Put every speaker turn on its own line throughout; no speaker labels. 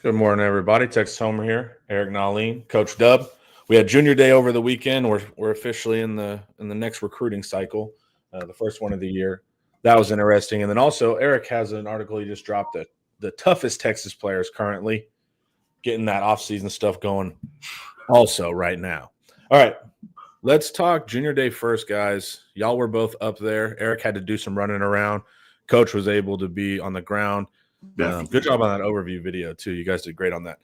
Good morning, everybody. Texas Homer here. Eric Nalin, Coach Dub. We had Junior Day over the weekend. We're officially in the next recruiting cycle, the first one of the year. That was interesting. And then also Eric has an article he just dropped that the toughest Texas players currently getting that offseason stuff going also right now. All right, let's talk Junior Day first, guys. Y'all were both up there. Eric had to do some running around. Coach was able to be on the ground. Good job on that overview video too. You guys did great on that.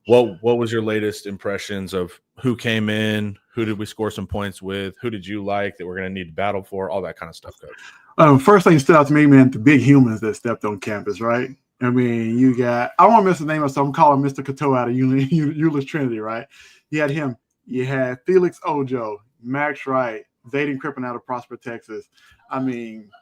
What was your latest impressions of who came in? Who did we score some points with? Who did you like that we're going to need to battle for? All that kind of stuff, Coach.
First thing that stood out to me, man, the big humans that stepped on campus, right? I mean, you got – I won't miss the name of so I'm calling Mr. Cato out of Euless Trinity, right? You had him. You had Felix Ojo, Max Wright, Zayden Crippen out of Prosper, Texas. I mean –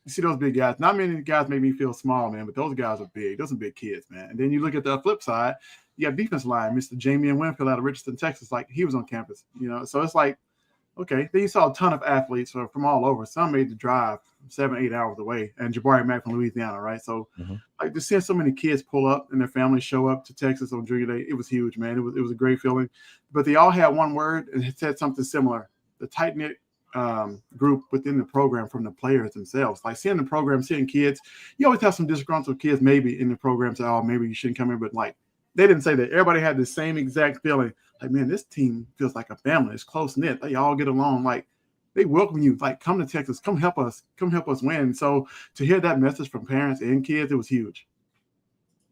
you see those big guys. Not many guys make me feel small, man, but those guys are big. Those are big kids, man. And then you look at the flip side, you got defense line, Mr. Jamie Winfield out of Richardson, Texas, like he was on campus, So it's like, okay. Then you saw a ton of athletes from all over. Some made the drive 7-8 hours away, and Jabari Mack from Louisiana, right? So, like just seeing so many kids pull up and their families show up to Texas on Junior Day, it was huge, man. It was a great feeling. But they all had one word and it said something similar: the tight knit group within the program from the players themselves. Like seeing the program, seeing kids, you always have some disgruntled kids maybe in the program say, oh, maybe you shouldn't come in, but like they didn't say that. Everybody had the same exact feeling. Like, man, this team feels like a family. It's close knit. They all get along. Like they welcome you. Like, come to Texas, come help us win. So to hear that message from parents and kids, it was huge.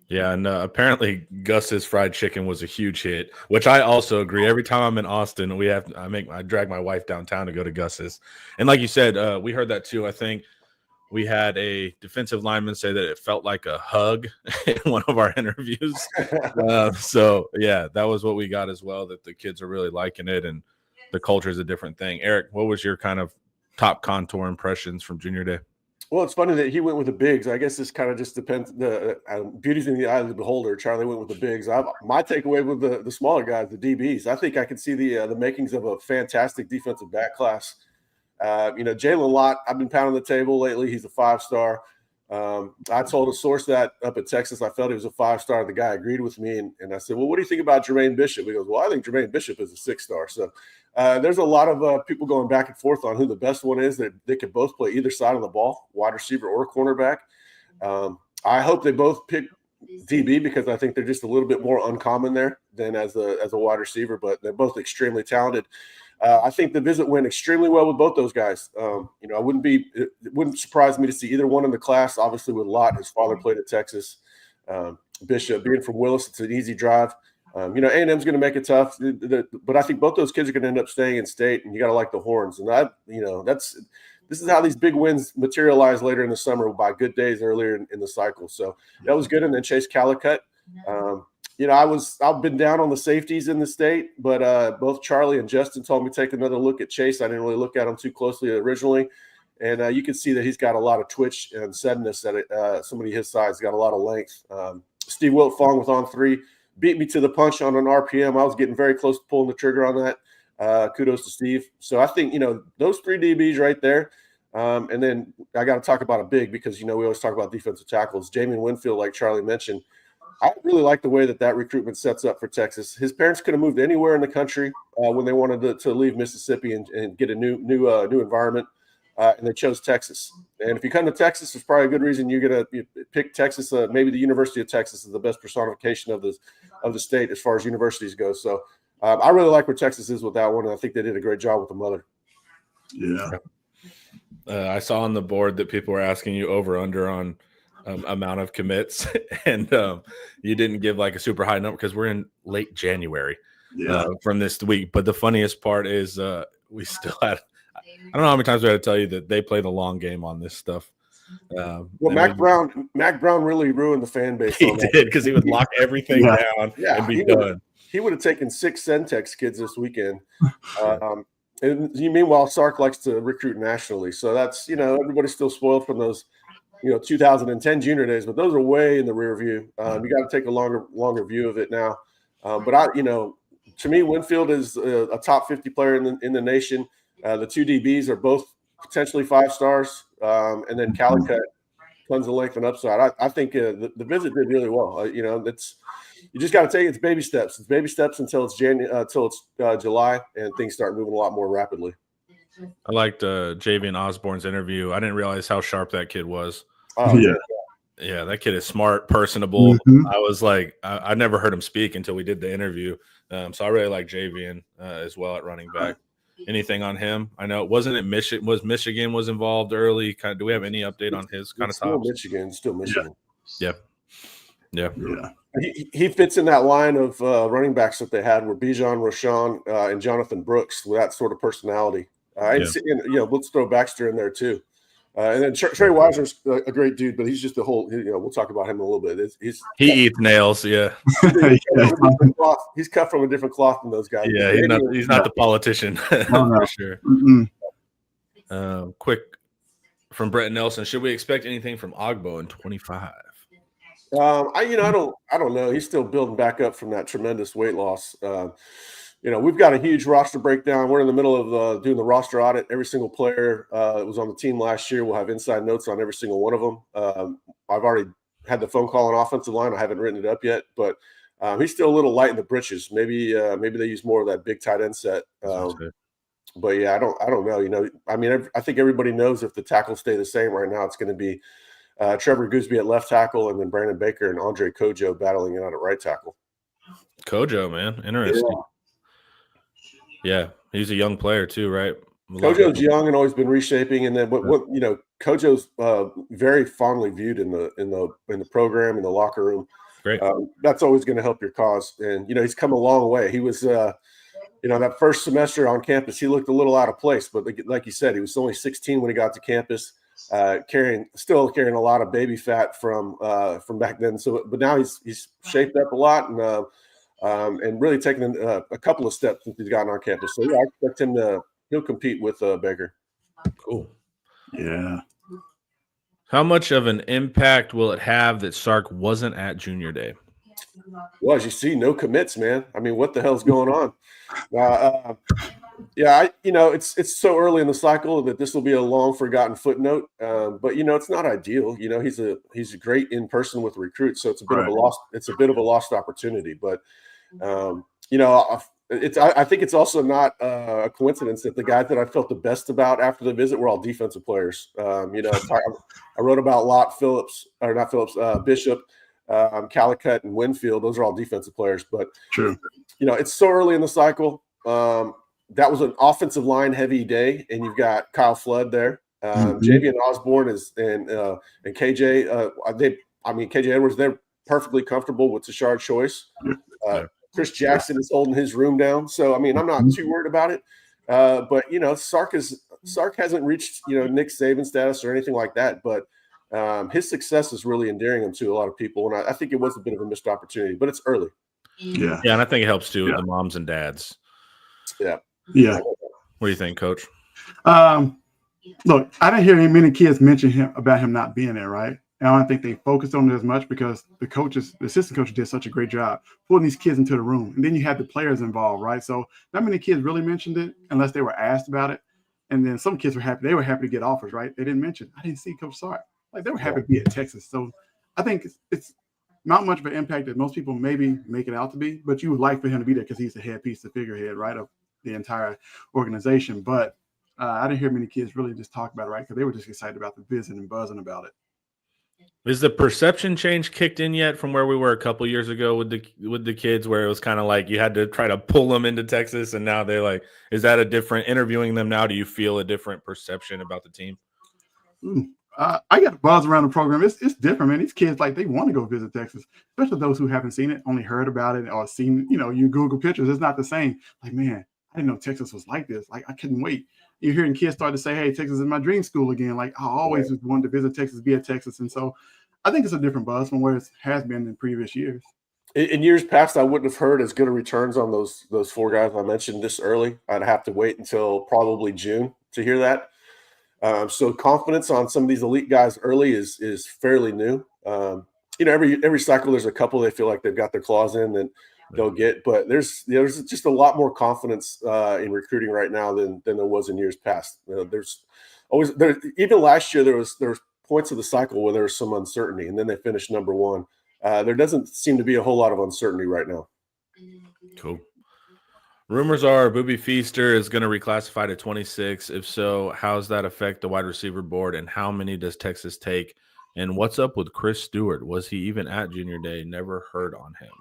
Yeah, and apparently Gus's fried chicken was a huge hit, which I also agree. Every time I'm in Austin, I drag my wife downtown to go to Gus's, and like you said, we heard that too. I think we had a defensive lineman say that it felt like a hug in one of our interviews. So yeah, that was what we got as well. That the kids are really liking it, and the culture is a different thing. Eric, what was your kind of top contour impressions from Junior Day?
Well, it's funny that he went with the bigs. I guess this kind of just depends. The beauty's in the eye of the beholder. Charlie went with the bigs. My takeaway with the smaller guys, the DBs. I think I could see the makings of a fantastic defensive back class. Jalen Lott, I've been pounding the table lately. He's a 5-star. I told a source that up at Texas, I felt he was a 5-star. The guy agreed with me, and I said, well, what do you think about Jermaine Bishop? He goes, well, I think Jermaine Bishop is a 6-star. So there's a lot of people going back and forth on who the best one is. That they could both play either side of the ball, wide receiver or cornerback. I hope they both pick DB because I think they're just a little bit more uncommon there than as a wide receiver, but they're both extremely talented. I think the visit went extremely well with both those guys. It wouldn't surprise me to see either one in the class. Obviously, with Lott, his father played at Texas. Bishop, being from Willis, it's an easy drive. A&M's going to make it tough, but I think both those kids are going to end up staying in state, and you got to like the horns. And this is how these big wins materialize later in the summer by good days earlier in the cycle. So that was good. And then Chase Calicut. I've been down on the safeties in the state, but both Charlie and Justin told me take another look at Chase. I didn't really look at him too closely originally, and you can see that he's got a lot of twitch and suddenness. That somebody his size got a lot of length. Steve Wiltfong with on 3 beat me to the punch on an RPM. I was getting very close to pulling the trigger on that. Kudos to Steve. So I think those 3 DBs right there. And then I got to talk about a big because we always talk about defensive tackles. Jamie Winfield, like Charlie mentioned. I really like the way that recruitment sets up for Texas. His parents could have moved anywhere in the country when they wanted to leave Mississippi and get a new environment, and they chose Texas. And if you come to Texas, there's probably a good reason you're going to pick Texas. Maybe the University of Texas is the best personification of the state as far as universities go. So I really like where Texas is with that one, and I think they did a great job with the mother.
Yeah.
I saw on the board that people were asking you over/under on amount of commits, and you didn't give like a super high number because we're in late January from this week. But the funniest part is we still had – I don't know how many times we had to tell you that they play the long game on this stuff.
Mac Brown really ruined the fan base.
He did because he would lock everything down and be done.
He would have taken 6 Centex kids this weekend. And meanwhile, Sark likes to recruit nationally. So that's, everybody's still spoiled from those – 2010 Junior Days, but those are way in the rear view. You got to take a longer view of it now. But to me, Winfield is a top 50 player in the nation. The 2 DBs are both potentially 5 stars, and then Calicut tons of length and upside. I think the visit did really well. You know, you just got to take it's baby steps. It's baby steps until it's July, and things start moving a lot more rapidly.
I liked Javian Osborne's interview. I didn't realize how sharp that kid was.
Oh,
Yeah.
Yeah, that kid is smart, personable.
Mhm.
I was like, I never heard him speak until we did the interview. So I really like Javian as well at running back. Anything on him? I know Michigan was involved early. Do we have any update on his kind of
Still
tops?
Michigan.
Yeah.
He fits in that line of running backs that they had were Bijan, Rashawn, and Jonathan Brooks with that sort of personality. Let's throw Baxter in there too. And then Trey Weiser's a great dude, but he's just we'll talk about him in a little bit.
He eats nails, yeah.
He's cut from a different cloth than those guys.
Yeah, he's not the politician for sure. Quick from Brett Nelson, should we expect anything from Ogbo in 25?
I don't know. He's still building back up from that tremendous weight loss. We've got a huge roster breakdown. We're in the middle of doing the roster audit. Every single player that was on the team last year will have inside notes on every single one of them. I've already had the phone call on offensive line. I haven't written it up yet, but he's still a little light in the britches. Maybe they use more of that big tight end set. But yeah, I don't know. I think everybody knows if the tackles stay the same right now, it's going to be Trevor Gooseby at left tackle, and then Brandon Baker and Andre Kojo battling it out at right tackle.
Kojo, man, interesting. Yeah, he's a young player too, right?
Kojo's young and always been reshaping, and then Kojo's very fondly viewed in the program, in the locker room.
Great.
That's always going to help your cause, and he's come a long way. He was, that first semester on campus, he looked a little out of place, but like you said, he was only 16 when he got to campus. Still carrying a lot of baby fat from back then. But now he's shaped up a lot and really taken a couple of steps since he's gotten on campus. So yeah, I expect him he'll compete with Baker.
Cool.
Yeah.
How much of an impact will it have that Sark wasn't at Junior Day?
Well, as you see, no commits, man. I mean, what the hell's going on? It's so early in the cycle that this will be a long forgotten footnote. But it's not ideal. He's great in person with recruits, so it's a bit of a lost. It's a bit of a lost opportunity. But I think it's also not a coincidence that the guys that I felt the best about after the visit were all defensive players. I wrote about Bishop, Calicut, and Winfield. Those are all defensive players. But
true.
It's so early in the cycle. That was an offensive line heavy day, and you've got Kyle Flood there. Javian Osborne and KJ. KJ Edwards. They're perfectly comfortable with Tashard Choice. Chris Jackson is holding his room down, so I'm not too worried about it. But Sark hasn't reached Nick Saban status or anything like that. But his success is really endearing him to a lot of people, and I think it was a bit of a missed opportunity. But it's early.
Yeah,
and I think it helps too with the moms and dads.
Yeah.
What do you think, Coach?
Look, I didn't hear many kids mention about him not being there, right? And I don't think they focused on it as much because the assistant coach did such a great job pulling these kids into the room. And then you had the players involved, right? So not many kids really mentioned it unless they were asked about it. And then some kids were happy. They were happy to get offers, right? They didn't mention, I didn't see Coach Sark. Like, they were happy to be at Texas. So I think it's not much of an impact that most people maybe make it out to be, but you would like for him to be there because he's the headpiece, the figurehead, right, of the entire organization. But I didn't hear many kids really just talk about it, right? Because they were just excited about the visit and buzzing about it.
Is the perception change kicked in yet from where we were a couple years ago with the kids, where it was kind of like you had to try to pull them into Texas, and now they're like, is that a different interviewing them now? Do you feel a different perception about the team?
I got a buzz around the program. It's different, man. These kids, like, they want to go visit Texas, especially those who haven't seen it, only heard about it or seen, you Google pictures. It's not the same. Like, man, I didn't know Texas was like this. Like, I couldn't wait. You're hearing kids start to say, hey, Texas is my dream school again. Like, I always wanted to visit Texas, be at Texas. And so I think it's a different buzz from where it has been in previous years.
In years past, I wouldn't have heard as good of returns on those four guys I mentioned this early. I'd have to wait until probably June to hear that. So confidence on some of these elite guys early is fairly new. Every cycle there's a couple they feel like they've got their claws in that they'll get, but there's just a lot more confidence in recruiting right now than there was in years past. Even last year there was points of the cycle where there's some uncertainty, and then they finish number one. There doesn't seem to be a whole lot of uncertainty right now.
Cool. Rumors are Booby Feaster is going to reclassify to 26. If so, how does that affect the wide receiver board, and how many does Texas take? And what's up with Chris Stewart? Was he even at Junior Day? Never heard on him.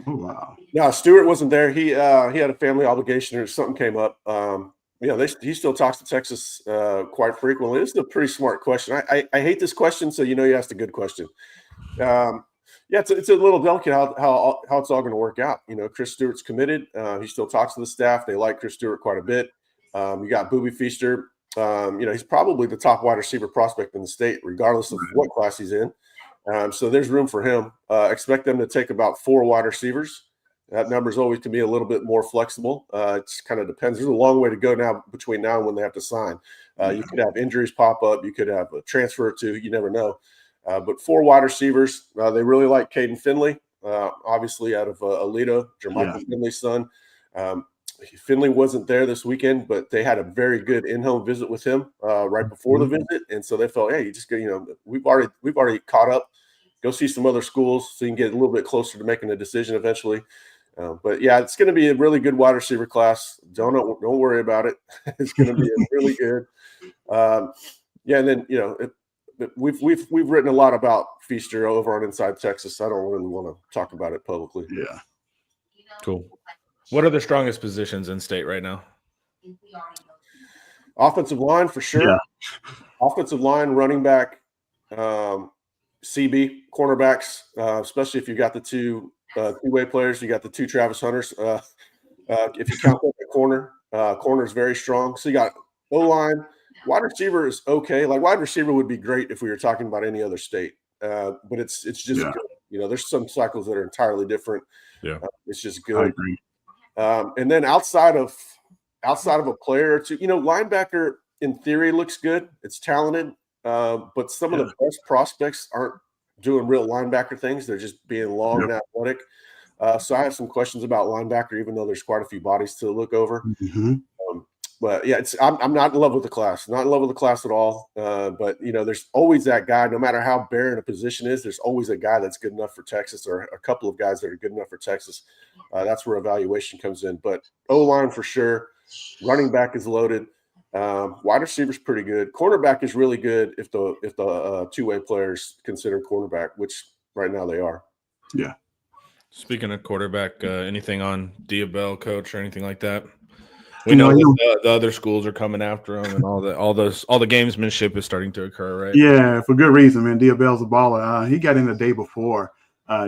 Oh, wow.
No, Stewart wasn't there. He had a family obligation or something came up. He still talks to Texas quite frequently. This is a pretty smart question. I hate this question, so you asked a good question. It's a little delicate how it's all going to work out. Chris Stewart's committed. He still talks to the staff. They like Chris Stewart quite a bit. You got Booby Feaster. He's probably the top wide receiver prospect in the state, regardless of what class he's in. So there's room for him. Expect them to take about 4 wide receivers. That number is always to be a little bit more flexible. It kind of depends. There's a long way to go now between now and when they have to sign. You could have injuries pop up. You could have a transfer or two. You never know. But 4 wide receivers. They really like Caden Finley, obviously out of Alito, Jermichael Finley's son. Finley wasn't there this weekend, but they had a very good in-home visit with him right before the visit, and so they felt, hey, you just go. We've already caught up. Go see some other schools so you can get a little bit closer to making a decision eventually. But yeah, it's going to be a really good wide receiver class. Don't worry about it. It's going to be really good. And then we've written a lot about Feaster over on Inside Texas. I don't really want to talk about it publicly.
Yeah.
Cool. What are the strongest positions in state right now?
Offensive line for sure.
Yeah.
Offensive line, running back, CB, cornerbacks, especially if you got the two-way players. You got the 2 Travis Hunters. If you count that corner is very strong. So you got O-line. Wide receiver is okay. Like wide receiver would be great if we were talking about any other state. But it's just good. There's some cycles that are entirely different.
Yeah.
It's just
I
good.
agree.
And then outside of a player or two, linebacker in theory looks good. It's talented. But some of the best prospects aren't doing real linebacker things. They're just being long and athletic. So I have some questions about linebacker, even though there's quite a few bodies to look over.
Mm-hmm.
But yeah, I'm not in love with the class. Not in love with the class at all. But there's always that guy. No matter how barren a position is, there's always a guy that's good enough for Texas, or a couple of guys that are good enough for Texas. That's where evaluation comes in. But O-line for sure. Running back is loaded. Wide receiver's pretty good. Cornerback is really good if the two-way players consider cornerback, which right now they are.
Yeah.
Speaking of quarterback, anything on Diabell, coach, or anything like that? We know that the other schools are coming after him, and all the gamesmanship is starting to occur, right?
Yeah, for good reason, man. Diabell's a baller. He got in the day before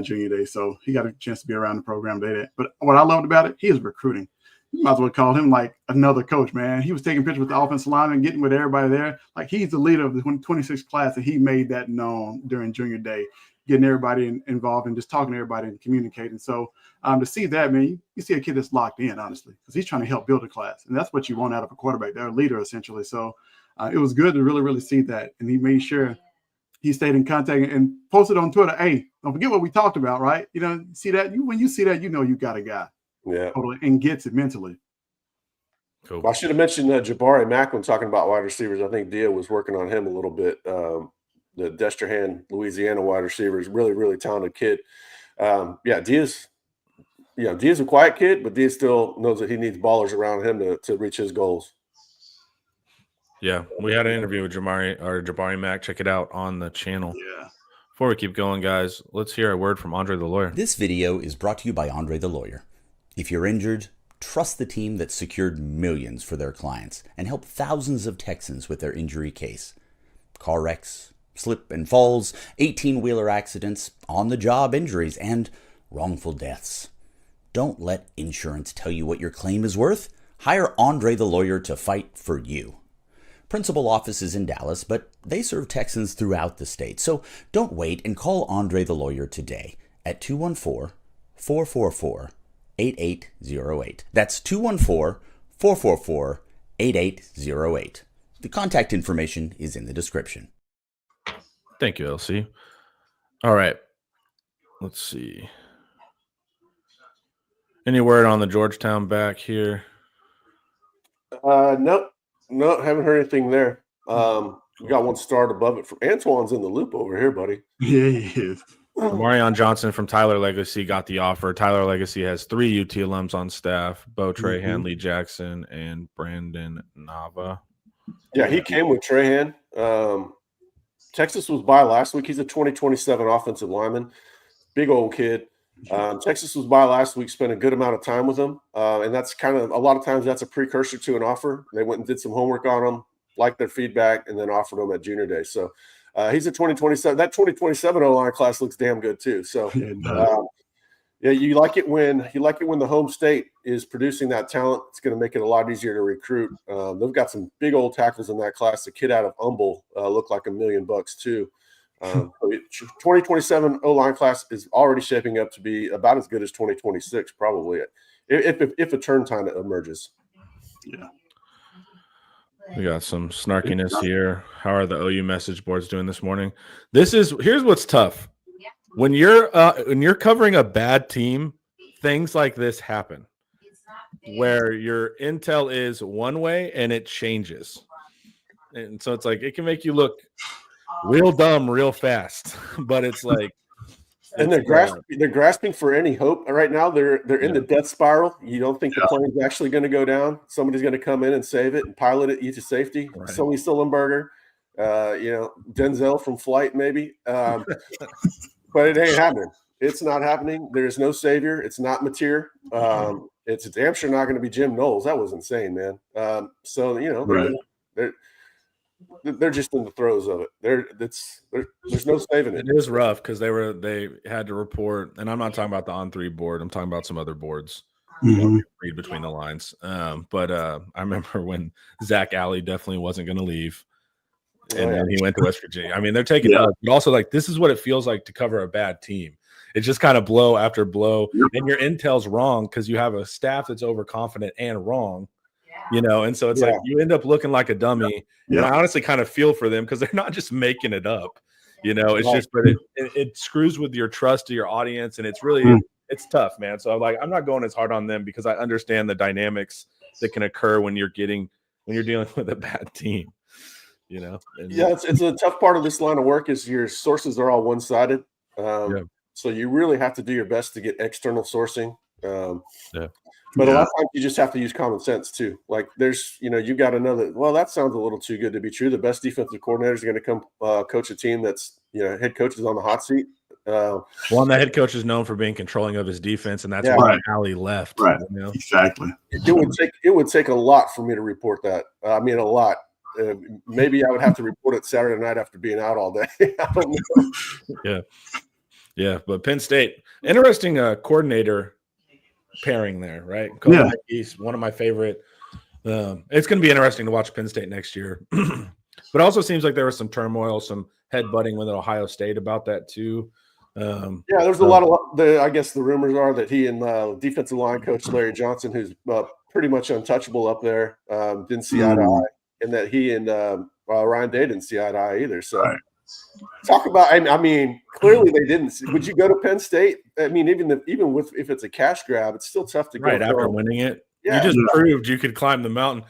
Junior Day, so he got a chance to be around the program day. But what I loved about it, he is recruiting. You might as well call him like another coach, man. He was taking pictures with the offensive lineman, getting with everybody there. Like he's the leader of the 26th class, and he made that known during Junior Day, getting everybody involved and just talking to everybody and communicating. So to see that, man, you see a kid that's locked in, honestly, because he's trying to help build a class. And that's what you want out of a quarterback. They're a leader, essentially. So it was good to really, really see that. And he made sure he stayed in contact and posted on Twitter, hey, don't forget what we talked about, right? See that? When you see that, you got a guy.
Yeah.
Totally, and gets it mentally.
Cool.
Well, I should have mentioned Jabari Mack when talking about wide receivers. I think Dia was working on him a little bit. The Destrehan, Louisiana wide receiver is really, really talented kid. Dia's a quiet kid, but Dia still knows that he needs ballers around him to reach his goals.
Yeah, we had an interview with Jabari Mack. Check it out on the channel.
Yeah.
Before we keep going, guys, let's hear a word from Andre the Lawyer.
This video is brought to you by Andre the Lawyer. If you're injured, trust the team that secured millions for their clients and helped thousands of Texans with their injury case. Car wrecks, slip and falls, 18-wheeler accidents, on-the-job injuries, and wrongful deaths. Don't let insurance tell you what your claim is worth. Hire Andre the Lawyer to fight for you. Principal office is in Dallas, but they serve Texans throughout the state. So don't wait and call Andre the Lawyer today at 214-444-8808. That's 214-444-8808. The contact information is in the description.
Thank you, LC. All right. Let's see. Any word on the Georgetown back here?
Nope, haven't heard anything there. We got one start above it. From Antoine's in the loop over here, buddy.
Yeah, he is.
Marion Johnson from Tyler Legacy got the offer. Tyler Legacy has 3 UT alums on staff: Bo Trahan, Lee Jackson, and Brandon Nava.
Yeah, he came with Trahan. Texas was by last week. He's a 2027 offensive lineman. Big old kid. Texas was by last week, spent a good amount of time with him. And that's kind of, a lot of times that's a precursor to an offer. They went and did some homework on him, liked their feedback, and then offered him at junior day. So he's a 2027. That 2027 O-line class looks damn good too. So yeah, you like it when the home state is producing that talent. It's going to make it a lot easier to recruit. They've got some big old tackles in that class. The kid out of Humble looked like $1 million too. 2027 O-line class is already shaping up to be about as good as 2026, probably, if a turn time emerges.
Yeah.
We got some snarkiness here. How are the OU message boards doing this morning? Here's what's tough. When you're covering a bad team, things like this happen, where your intel is one way and it changes, and so it's like it can make you look real dumb real fast. But it's like,
and they're grasping for any hope right now. They're in the death spiral. You don't think the plane's actually going to go down? Somebody's going to come in and save it and pilot it you to safety. Right. Sonny Sullenberger, Denzel from Flight, maybe. But it ain't happening. It's not happening. There's no savior. It's not Mateer. It's damn sure not going to be Jim Knowles. That was insane, man. So they're just in the throes of it. There's no saving it.
It is rough because they had to report, and I'm not talking about the On3 board. I'm talking about some other boards. Read between the lines. But I remember when Zach Alley definitely wasn't going to leave. And then he went to West Virginia. I mean, they're taking up, but also like this is what it feels like to cover a bad team. It's just kind of blow after blow, and your intel's wrong because you have a staff that's overconfident and wrong, and so it's like you end up looking like a dummy. And I honestly kind of feel for them because they're not just making it up, it's just, but it screws with your trust to your audience, and it's really it's tough, man. So I'm not going as hard on them because I understand the dynamics that can occur when you're dealing with a bad team.
It's a tough part of this line of work is your sources are all one-sided. So you really have to do your best to get external sourcing. But a lot of times you just have to use common sense too. Like there's, you got another, well, that sounds a little too good to be true. The best defensive coordinator is going to come coach a team that's, head coach is on the hot seat.
And the head coach is known for being controlling of his defense, and that's why Allie left.
Right. Exactly.
It would take a lot for me to report that. I mean, a lot. Maybe I would have to report it Saturday night after being out all day. I don't know.
Yeah. But Penn State, interesting coordinator pairing there, right? He's one of my favorite. It's going to be interesting to watch Penn State next year. But it also seems like there was some turmoil, some headbutting with Ohio State about that too.
There's a lot of. I guess the rumors are that he and defensive line coach Larry Johnson, who's pretty much untouchable up there, didn't see eye to eye. And that he and Ryan Day didn't see eye to eye either. So talk about, I mean, clearly they didn't. Would you go to Penn State? I mean, even if it's a cash grab, it's still tough to go.
Right after winning it. Yeah. You just proved you could climb the mountain.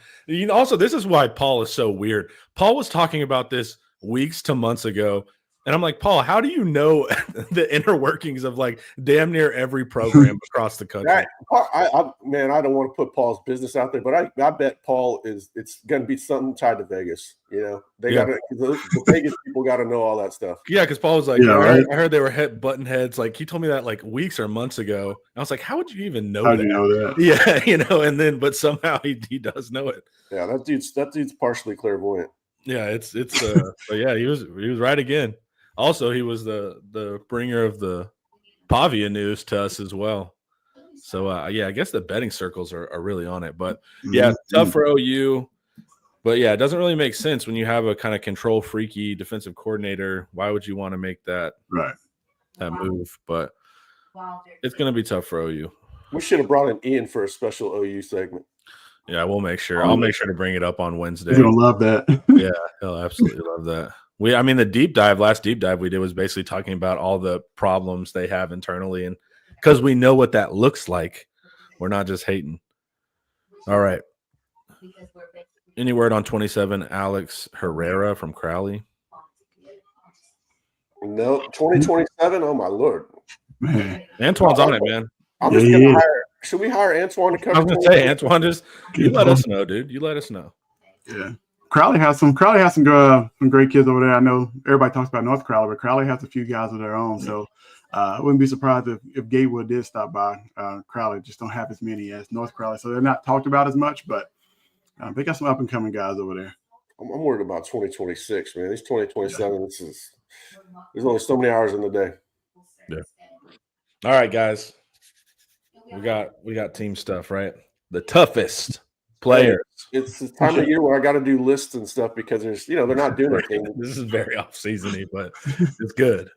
Also, this is why Paul is so weird. Paul was talking about this weeks to months ago. And I'm like, Paul, how do you know the inner workings of like damn near every program across the country?
I don't want to put Paul's business out there, but I bet Paul it's going to be something tied to Vegas. They got to, the Vegas people got to know all that stuff.
Yeah, because Paul was like, I heard they were button heads. Like he told me that like weeks or months ago. And I was like, how would you even know that?
Do you know that?
Yeah, and then but somehow he does know it.
Yeah, that dude's partially clairvoyant.
Yeah, it's but yeah, he was right again. Also, he was the bringer of the Pavia news to us as well. So, I guess the betting circles are really on it. But, tough for OU. But, it doesn't really make sense when you have a kind of control freaky defensive coordinator. Why would you want to make that move? But it's going to be tough for OU.
We should have brought in Ian for a special OU segment.
Yeah, we'll make sure. I'll make sure to bring it up on Wednesday.
You're going to love that.
Yeah, he'll absolutely love that. The last deep dive we did was basically talking about all the problems they have internally. And because we know what that looks like, we're not just hating. All right. Any word on 27 Alex Herrera from Crowley?
No, 2027. Oh my lord,
Man,
Antoine's on it, man.
I'm
Yeah,
just
he
gonna
is.
hire. Should we hire Antoine to
I
cover?
was gonna say, Antoine, just you
Good
let us
Lord.
know, dude. You let us know.
Yeah. Crowley has some great kids over there. I know everybody talks about North Crowley, but Crowley has a few guys of their own. So I wouldn't be surprised if Gatewood did stop by. Crowley just don't have as many as North Crowley. So they're not talked about as much, but they got some up and coming guys over there.
I'm worried about 2026, man. These 2027. There's only so many hours in the day.
Yeah. All right, guys. We got team stuff, right? The toughest players.
It's the time of year where I got to do lists and stuff because there's, they're not doing anything.
This is very off seasony, but it's good.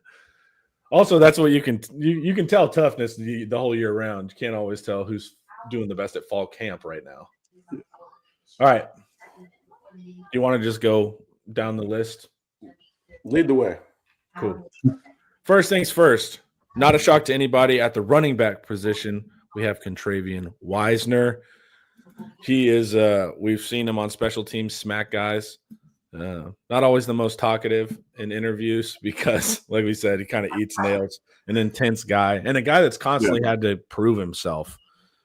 Also, that's what you can tell toughness the whole year round. You can't always tell who's doing the best at fall camp right now. All right. Do you want to just go down the list?
Lead the way.
Cool. First things first, not a shock to anybody at the running back position. We have Contravian Wisner. He is we've seen him on special teams smack guys. Not always the most talkative in interviews because, like we said, he kind of eats nails. An intense guy and a guy that's constantly had to prove himself.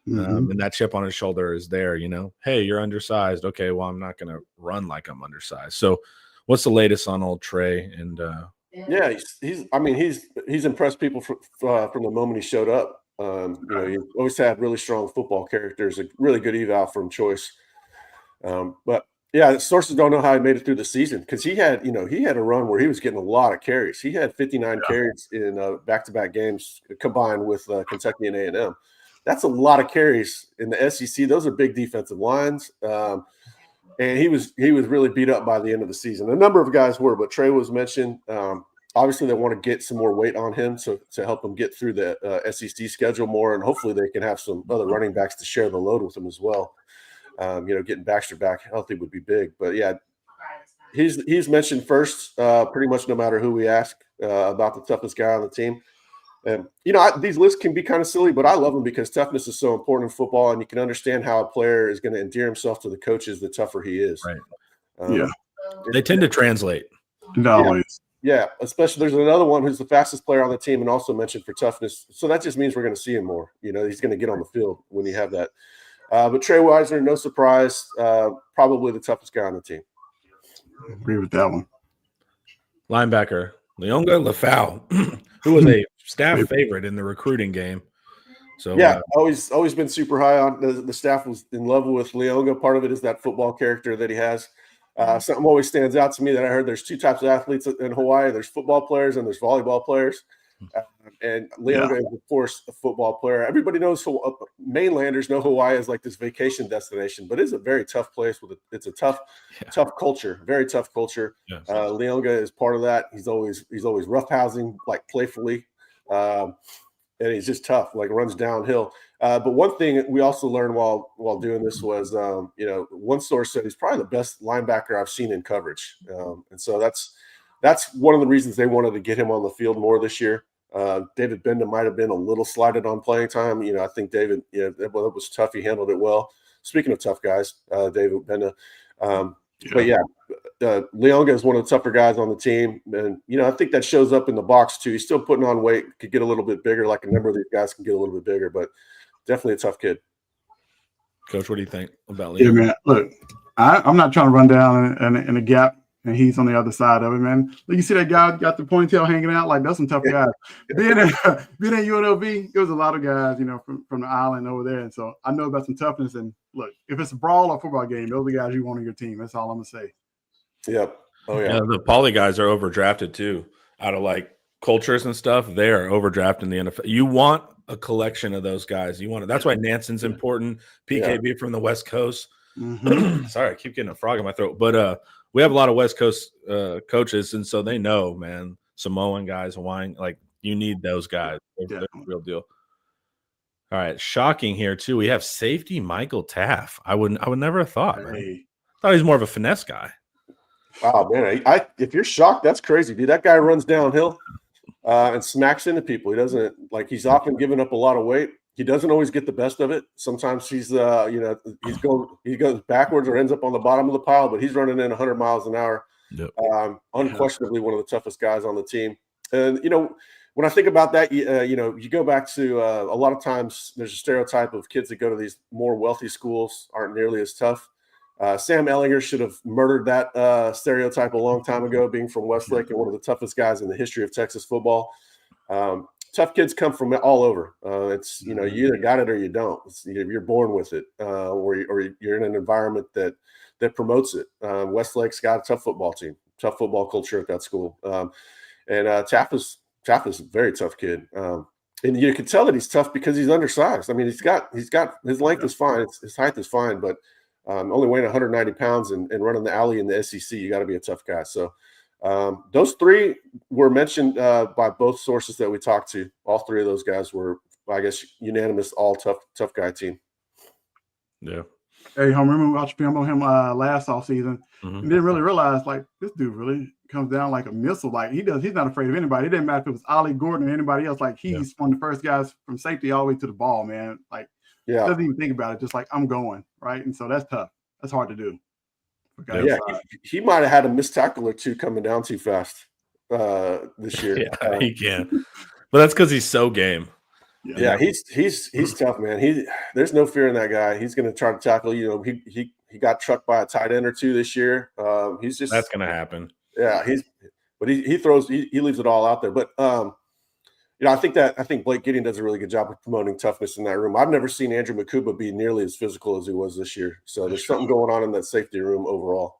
And that chip on his shoulder is there, Hey, you're undersized. Okay, well, I'm not going to run like I'm undersized. So what's the latest on old Trey? And
yeah, he's impressed people from the moment he showed up. He always had really strong football characters, a really good eval from Choice. But yeah, sources don't know how he made it through the season because he had a run where he was getting a lot of carries. He had 59 carries in back-to-back games combined with Kentucky and A&M. That's a lot of carries in the SEC. Those are big defensive lines. And he was really beat up by the end of the season. A number of guys were, but Trey was mentioned. Obviously, they want to get some more weight on him to help him get through the SEC schedule more, and hopefully they can have some other running backs to share the load with him as well. Getting Baxter back healthy would be big. But, yeah, he's mentioned first pretty much no matter who we ask about the toughest guy on the team. And, these lists can be kind of silly, but I love them because toughness is so important in football, and you can understand how a player is going to endear himself to the coaches the tougher he is.
Right. They tend to translate.
Not always.
Yeah, especially there's another one who's the fastest player on the team and also mentioned for toughness. So that just means we're going to see him more. He's going to get on the field when you have that. But Trey Wisner, no surprise, probably the toughest guy on the team.
I agree with that one.
Linebacker, Leonga Lafau, who was a staff favorite in the recruiting game. So
yeah, always been super high on the staff was in love with Leonga. Part of it is that football character that he has. Something always stands out to me that I heard there's two types of athletes in Hawaii. There's football players and there's volleyball players. And Leonga is, of course, a football player. Everybody knows mainlanders know Hawaii is like this vacation destination, but it's a very tough place it's a tough culture, very tough culture.
Yes.
Leonga is part of that. He's always roughhousing, like playfully. And he's just tough, like runs downhill. But one thing we also learned while doing this was, one source said he's probably the best linebacker I've seen in coverage. And so that's one of the reasons they wanted to get him on the field more this year. David Benda might have been a little slighted on playing time. I think David, it was tough. He handled it well. Speaking of tough guys, David Benda. But yeah, Leonga is one of the tougher guys on the team. And, I think that shows up in the box too. He's still putting on weight, could get a little bit bigger, like a number of these guys can get a little bit bigger, but definitely a tough kid.
Coach, what do you think about Leonga?
Yeah, man. Look, I'm not trying to run down in a gap, and he's on the other side of it, man. Look, you see that guy got the ponytail hanging out? Like, that's some tough guys. Being at UNLV, there was a lot of guys, from the island over there. And so I know about some toughness. And look, if it's a brawl or football game, those are the guys you want on your team. That's all I'm going to say.
Yep. Oh, yeah.
The poly guys are overdrafted too. Out of like cultures and stuff, they are overdrafted in the NFL. You want a collection of those guys. That's why Nanson's important. PKB from the West Coast.
Mm-hmm.
Sorry, I keep getting a frog in my throat. But we have a lot of West Coast coaches, and so they know, man, Samoan guys, Hawaiian, like you need those guys. They're the real deal. All right, shocking here too. We have safety Michael Taff. I would never have thought. Man. I thought he was more of a finesse guy.
Oh man, if you're shocked, that's crazy, dude. That guy runs downhill and smacks into people. He doesn't he's often giving up a lot of weight. He doesn't always get the best of it. Sometimes he goes backwards or ends up on the bottom of the pile, but he's running in 100 miles an hour.
Yep.
Unquestionably one of the toughest guys on the team. And, when I think about that, you go back to a lot of times there's a stereotype of kids that go to these more wealthy schools aren't nearly as tough. Sam Ehlinger should have murdered that stereotype a long time ago, being from Westlake and one of the toughest guys in the history of Texas football. Tough kids come from all over. It's you either got it or you don't. You're born with it, or you're in an environment that promotes it. Westlake's got a tough football team, tough football culture at that school, and Taft is a very tough kid. And you can tell that he's tough because he's undersized. I mean, he's got his length is fine, his height is fine, but only weighing 190 pounds and running the alley in the SEC, you got to be a tough guy. So. Those three were mentioned by both sources that we talked to. All three of those guys were, I guess, unanimous, all tough guy team.
Yeah.
Hey, I remember watching film on him last offseason and didn't really realize, like, this dude really comes down like a missile. Like, he's not afraid of anybody. It didn't matter if it was Ollie Gordon or anybody else. Like, he's one of the first guys from safety all the way to the ball, man. Like, doesn't even think about it. Just like, I'm going, right? And so that's tough. That's hard to do.
Yeah, he might have had a missed tackle or two coming down too fast this year.
Yeah, he can, but that's because he's so game.
Yeah, he's tough, man. There's no fear in that guy. He's going to try to tackle. He got trucked by a tight end or two this year. That's
going to happen.
Yeah, he throws. He leaves it all out there. But I think Blake Gideon does a really good job of promoting toughness in that room. I've never seen Andrew Makuba be nearly as physical as he was this year. So there's something going on in that safety room overall.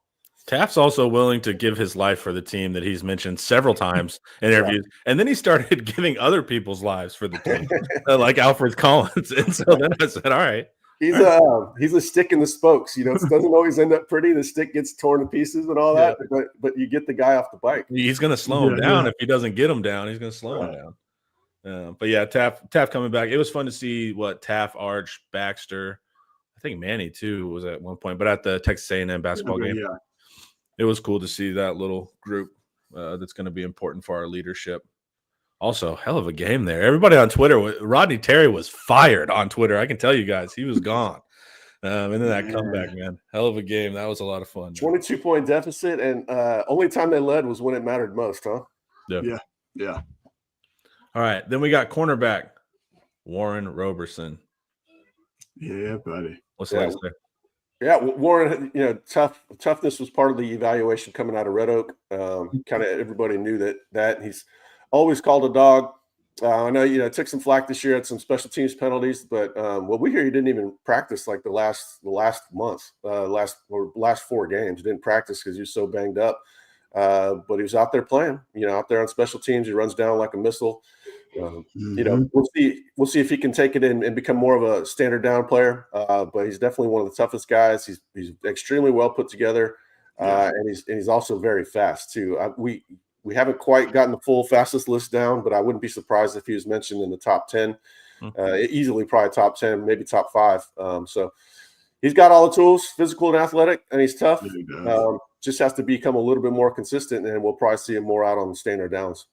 Taft's also willing to give his life for the team that he's mentioned several times in interviews. And then he started giving other people's lives for the team, like Alfred Collins. And so then I said, all right.
He's a stick in the spokes. It doesn't always end up pretty. The stick gets torn to pieces and all that, but you get the guy off the bike.
He's going to slow him down. If he doesn't get him down, he's going to slow him down. But yeah, Taft coming back. It was fun to see Taft, Arch, Baxter. I think Manny too was at one point, but at the Texas A&M basketball game, it was cool to see that little group that's going to be important for our leadership. Also, hell of a game there. Everybody on Twitter, Rodney Terry was fired on Twitter. I can tell you guys, he was gone. And then that comeback, man, hell of a game. That was a lot of fun.
22-point deficit, and only time they led was when it mattered most, huh?
Yeah.
All right, then we got cornerback Warren Roberson.
Yeah, buddy.
What's the next there?
Yeah, Warren. Toughness was part of the evaluation coming out of Red Oak. Kind of everybody knew that he's always called a dog. I know took some flack this year, had some special teams penalties, but what we hear he didn't even practice like the last month, last 4 games. He didn't practice because he was so banged up. But he was out there playing, out there on special teams. He runs down like a missile. We'll see if he can take it in and become more of a standard down player. But he's definitely one of the toughest guys. He's extremely well put together, and he's also very fast too. We haven't quite gotten the full fastest list down, but I wouldn't be surprised if he was mentioned in the top 10. Easily probably top 10, maybe top 5. So he's got all the tools, physical and athletic, and he's tough. Just has to become a little bit more consistent, and we'll probably see him more out on standard downs.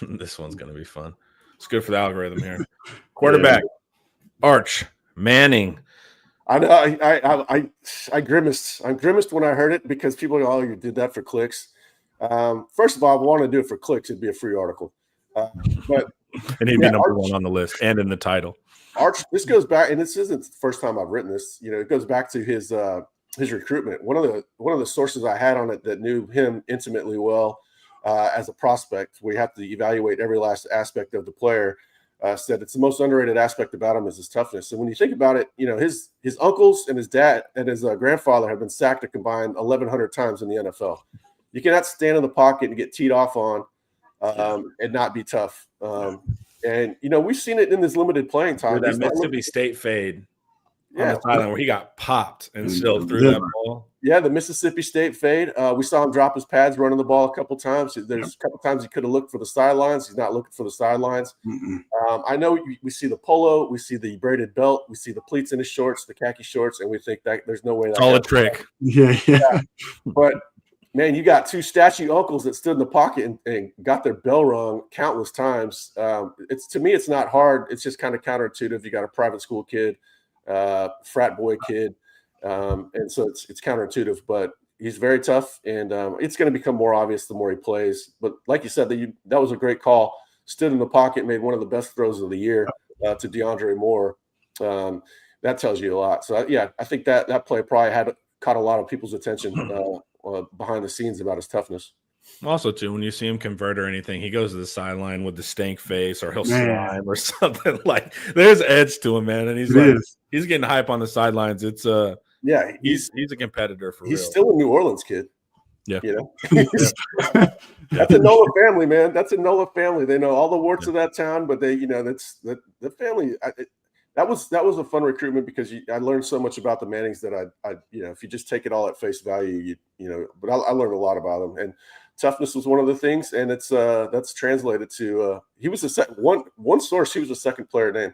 This one's going to be fun. It's good for the algorithm here. Quarterback, Arch Manning.
I know. I grimaced. I grimaced when I heard it because people go, "Oh, you did that for clicks." First of all, if I wanted to do it for clicks, it'd be a free article. But
and he'd be number 1 on the list and in the title.
Arch. This goes back, and this isn't the first time I've written this. It goes back to his recruitment. One of the sources I had on it that knew him intimately well as a prospect, we have to evaluate every last aspect of the player. Said it's the most underrated aspect about him is his toughness. And when you think about it, his uncles and his dad and his grandfather have been sacked a combined 1,100 times in the NFL. You cannot stand in the pocket and get teed off on and not be tough. And we've seen it in this limited playing time.
That Mississippi State fade. On the sideline where he got popped and still threw that ball.
Yeah, the Mississippi State fade. We saw him drop his pads running the ball a couple times. There's a couple times he could have looked for the sidelines. He's not looking for the sidelines. I know we see the polo, we see the braided belt, we see the pleats in his shorts, the khaki shorts, and we think that there's no way.
It's all a trick.
Yeah.
But man, you got two statue uncles that stood in the pocket and got their bell rung countless times. It's to me, it's not hard. It's just kind of counterintuitive. You got a private school kid, frat boy kid, and so it's counterintuitive. But he's very tough, and it's going to become more obvious the more he plays. But like you said, that was a great call. Stood in the pocket, made one of the best throws of the year to DeAndre Moore. That tells you a lot. So I think that play probably caught a lot of people's attention behind the scenes about his toughness.
Also, too, when you see him convert or anything, he goes to the sideline with the stank face, or he'll slime or something. Like, there's edge to him, man, and he's getting hype on the sidelines. It's he's a competitor for real.
He's still a New Orleans kid.
Yeah,
you know, that's a Nola family, man. That's a Nola family. They know all the warts of that town, but they, that's the family. That was a fun recruitment because I learned so much about the Mannings that I if you just take it all at face value, but I learned a lot about them, and toughness was one of the things, and it's that's translated to he was one source. He was a second player name.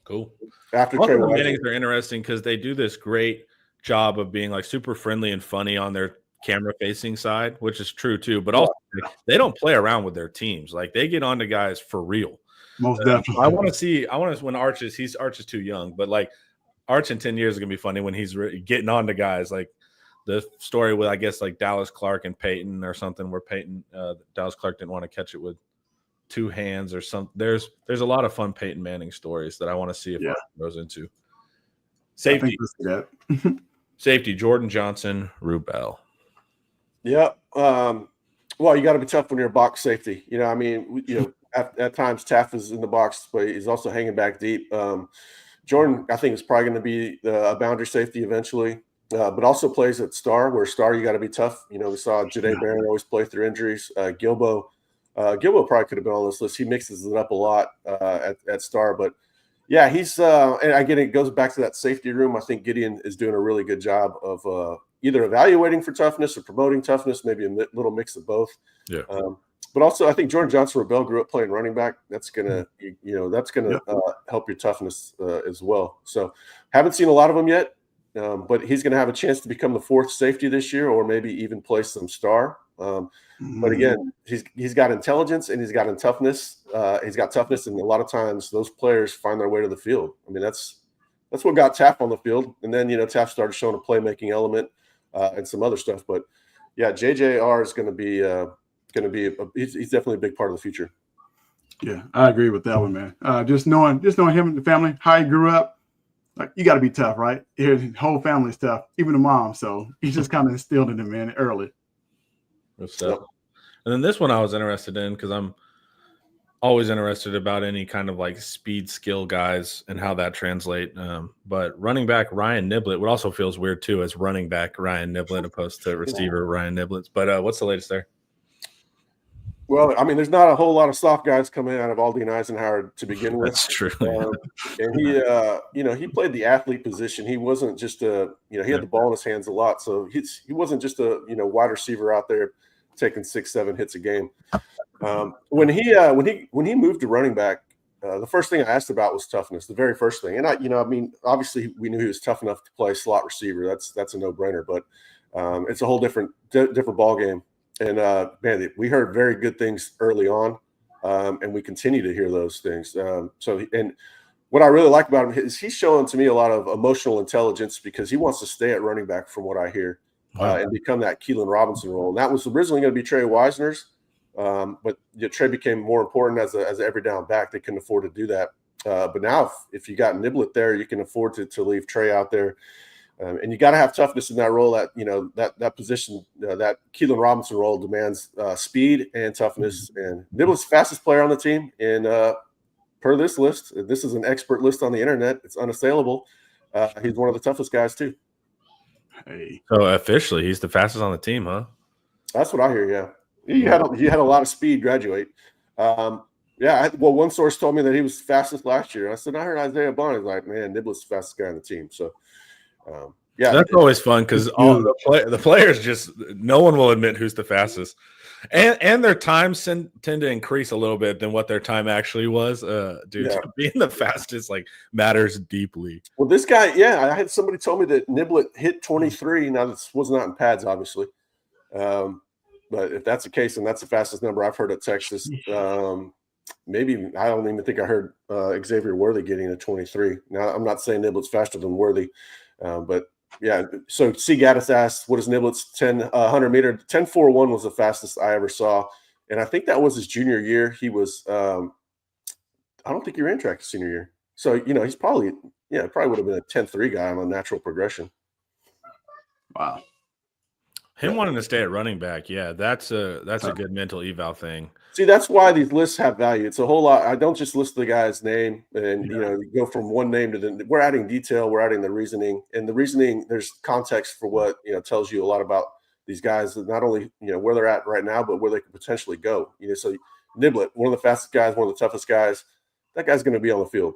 Cool.
After
Trey
Wise.
Mannings are interesting because they do this great job of being like super friendly and funny on their camera facing side, which is true too. But also they don't play around with their teams. Like, they get on to guys for real.
Most definitely.
I want to when Arch is too young, but like Arch in 10 years is gonna be funny when he's getting on to guys. Like the story with, I guess, like Dallas Clark and Peyton or something, where Dallas Clark didn't want to catch it with two hands or something. There's a lot of fun Peyton Manning stories that I want to see if Arch goes into. Safety. Safety, Jordan Johnson, Rubel.
Yeah. Well, you got to be tough when you're a box safety. At times Taft is in the box, but he's also hanging back deep. Jordan, I think, is probably going to be a boundary safety eventually, but also plays at star, where star you got to be tough. We saw Jahdae Barron always play through injuries. Gilbo probably could have been on this list. He mixes it up a lot at star, but yeah, he's and again, it goes back to that safety room. I think Gideon is doing a really good job of either evaluating for toughness or promoting toughness, maybe a little mix of both.
Yeah.
But also, I think Jordan Johnson Rebel grew up playing running back. That's gonna, help your toughness as well. So, haven't seen a lot of them yet, but he's gonna have a chance to become the fourth safety this year, or maybe even play some star. But again, he's got intelligence and he's got toughness. He's got toughness, and a lot of times those players find their way to the field. I mean, that's what got Taft on the field, and then Taft started showing a playmaking element and some other stuff. But yeah, JJR is going to be he's definitely a big part of the future.
Yeah, I agree with that one, man. Just knowing him and the family, how he grew up, like, you got to be tough, right? His whole family's tough, even the mom. So he's just kind of instilled in him, man, early.
Good stuff. And then this one I was interested in because I'm always interested about any kind of like speed skill guys and how that translate. But running back Ryan Niblett, what also feels weird too, as running back Ryan Niblett opposed to receiver Ryan Niblett. But what's the latest there?
Well, I mean, there's not a whole lot of soft guys coming out of Aldine Eisenhower to begin with.
That's true.
And he, he played the athlete position. He wasn't just he had the ball in his hands a lot. So he wasn't just a, wide receiver out there taking 6-7 hits a game. When he moved to running back, the first thing I asked about was toughness, the very first thing. And obviously we knew he was tough enough to play slot receiver. That's a no-brainer, but it's a whole different ball game. And man, we heard very good things early on, and we continue to hear those things. And what I really like about him is he's showing to me a lot of emotional intelligence, because he wants to stay at running back, from what I hear, and become that Keelan Robinson role. And that was originally going to be Trey Wisner's, but Trey became more important as a every down back. They couldn't afford to do that. But now, if you got Niblett there, you can afford to leave Trey out there. And you got to have toughness in that role. That position, that Keelan Robinson role demands speed and toughness. And Niblett's the fastest player on the team. And per this list, this is an expert list on the internet. It's unassailable. He's one of the toughest guys too.
Hey.
So officially, he's the fastest on the team, huh?
That's what I hear. Yeah, he had a lot of speed graduate. One source told me that he was fastest last year. I said, I heard Isaiah Bond. He's like, man, Niblett's the fastest guy on the team. So. That's always fun, because all the players just, no one will admit who's the fastest, and their times tend to increase a little bit than what their time actually was. Being the fastest matters deeply. Well, this guy, I had somebody told me that Niblett hit 23. Now, this was not in pads, obviously, But if that's the case, and that's the fastest number I've heard at Texas, maybe I don't even think I heard Xavier Worthy getting a 23. Now, I'm not saying Niblett's faster than Worthy, but yeah. So C. Gaddis asked, what is Niblett's 100 meter? 10.41 was the fastest I ever saw. And I think that was his junior year. He was, I don't think he ran track his senior year. So, he's probably would have been a 10.3 guy on a natural progression.
Wow.
Him wanting to stay at running back, yeah, that's a good mental eval thing.
See, that's why these lists have value. It's a whole lot. I don't just list the guy's name and, you go from one name to the – we're adding detail. We're adding the reasoning. And the reasoning, there's context for what, tells you a lot about these guys, not only, where they're at right now, but where they could potentially go. So Niblett, one of the fastest guys, one of the toughest guys, that guy's going to be on the field.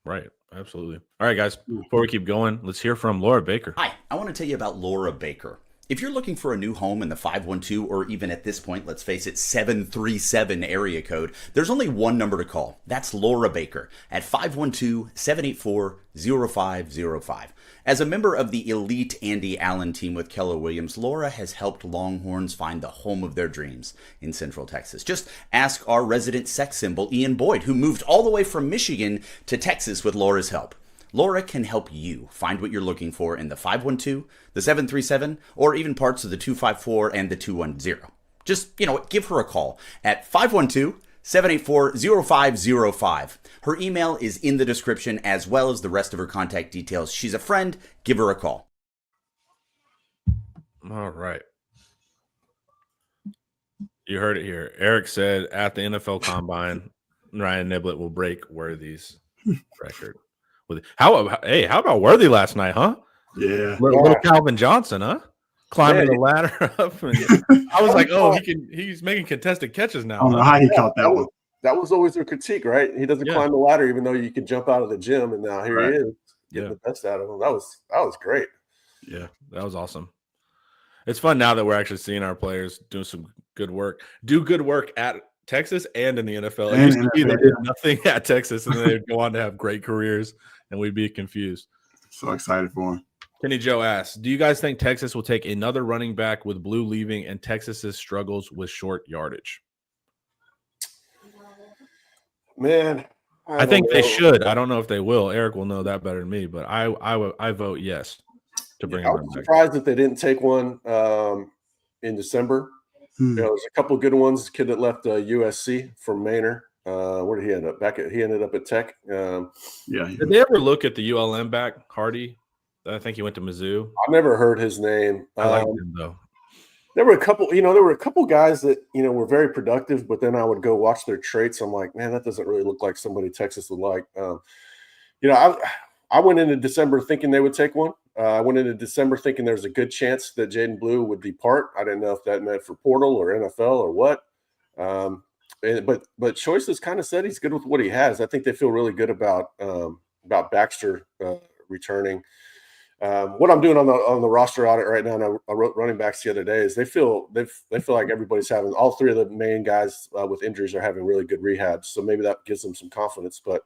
Right. Absolutely. All right, guys, before we keep going, let's hear from Laura Baker.
Hi, I want to tell you about Laura Baker. If you're looking for a new home in the 512 or even at this point, let's face it, 737 area code, there's only one number to call. That's Laura Baker at 512-784-0505. As a member of the elite Andy Allen team with Keller Williams, Laura has helped Longhorns find the home of their dreams in Central Texas. Just ask our resident sex symbol, Ian Boyd, who moved all the way from Michigan to Texas with Laura's help. Laura can help you find what you're looking for in the 512, the 737, or even parts of the 254 and the 210. Just, give her a call at 512-784-0505. Her email is in the description as well as the rest of her contact details. She's a friend. Give her a call.
All right. You heard it here. Eric said at the NFL Combine, Ryan Niblett will break Worthy's record. How about Worthy last night, huh?
Yeah.
Little Calvin Johnson, huh? Climbing the ladder up. And I was like, he's making contested catches now.
I don't know how he caught that one.
That was always their critique, right? He doesn't climb the ladder, even though you can jump out of the gym. And now here he is getting the best out of him. That was great.
Yeah, that was awesome. It's fun now that we're actually seeing our players do some good work. Do good work at Texas and in the NFL. It used to be they did nothing at Texas, and then they'd go on to have great careers, and we'd be confused.
So excited for him.
Kenny Joe asks, do you guys think Texas will take another running back with Blue leaving and Texas's struggles with short yardage?
Man,
I think they should. I don't know if they will. Eric will know that better than me, but I vote yes to bring him back.
I was surprised that they didn't take one in December. There's a couple of good ones. The kid that left USC from Manor. Where did he end up? He ended up at Tech.
Did they ever look at the ULM back, Hardy? I think he went to Mizzou.
I never heard his name.
I liked him though.
There were a couple guys that, were very productive, but then I would go watch their traits. I'm like, man, that doesn't really look like somebody Texas would like. I went into December thinking they would take one. I went into December thinking there was a good chance that Jaden Blue would depart. I didn't know if that meant for portal or NFL or what. But Choice has kind of said he's good with what he has. I think they feel really good about Baxter returning. What I'm doing on the roster audit right now, and I wrote running backs the other day, is they feel like everybody's having, all three of the main guys with injuries are having really good rehabs. So maybe that gives them some confidence. But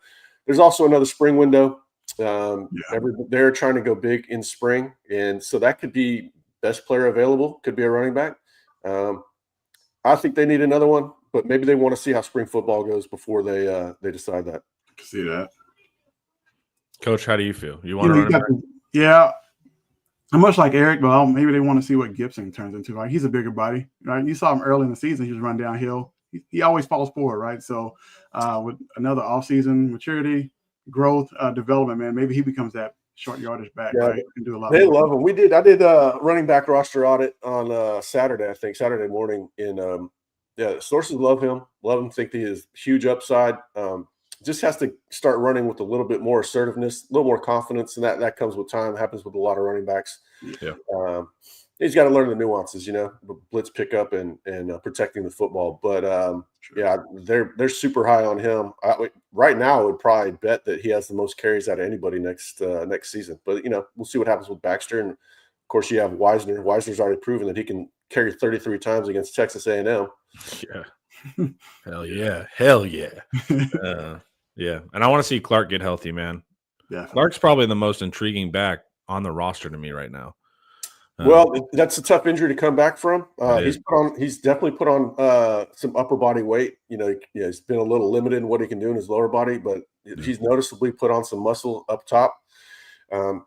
there's also another spring window. They're trying to go big in spring, and so that could be best player available, could be a running back. I think they need another one, but maybe they want to see how spring football goes before they decide that.
I can see that.
Coach, how do you feel? You want to run back?
Yeah. I'm much like Eric, but maybe they want to see what Gibson turns into. Right? He's a bigger body. Right? You saw him early in the season. He was running downhill. He always falls forward, right? So with another offseason maturity, growth, development, man, maybe he becomes that short yardage back.
Yeah,
right? Can do a lot.
They love him. I did a running back roster audit on Saturday morning. And sources love him. Think he has huge upside. Just has to start running with a little bit more assertiveness, a little more confidence, and that comes with time. Happens with a lot of running backs.
Yeah.
He's got to learn the nuances, blitz pickup and protecting the football. But they're super high on him. Right now, I would probably bet that he has the most carries out of anybody next season. But we'll see what happens with Baxter, and of course you have Wisner. Wisner's already proven that he can carry 33 times against Texas A&M.
Yeah. Hell yeah. Yeah. And I want to see Clark get healthy, man.
Definitely.
Clark's probably the most intriguing back on the roster to me right now.
Well, that's a tough injury to come back from.
It
He's definitely put on some upper body weight. He's been a little limited in what he can do in his lower body, but he's noticeably put on some muscle up top.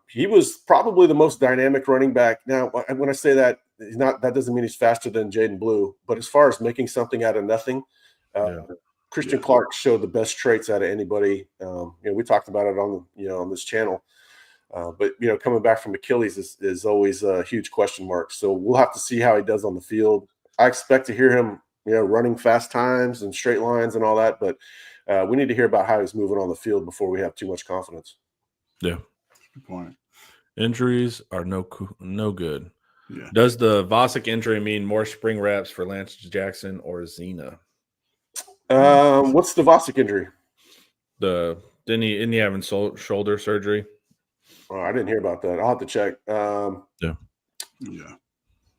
He was probably the most dynamic running back. Now, when I say that, that doesn't mean he's faster than Jaden Blue, but as far as making something out of nothing, Christian Clark showed the best traits out of anybody. We talked about it on this channel. But coming back from Achilles is always a huge question mark. So we'll have to see how he does on the field. I expect to hear him, running fast times and straight lines and all that. But we need to hear about how he's moving on the field before we have too much confidence.
Yeah,
Good point.
injuries are no good.
Yeah.
Does the Vosick injury mean more spring reps for Lance Jackson or Zena?
What's the Vosick injury?
Didn't he having shoulder surgery?
Oh, I didn't hear about that. I'll have to check.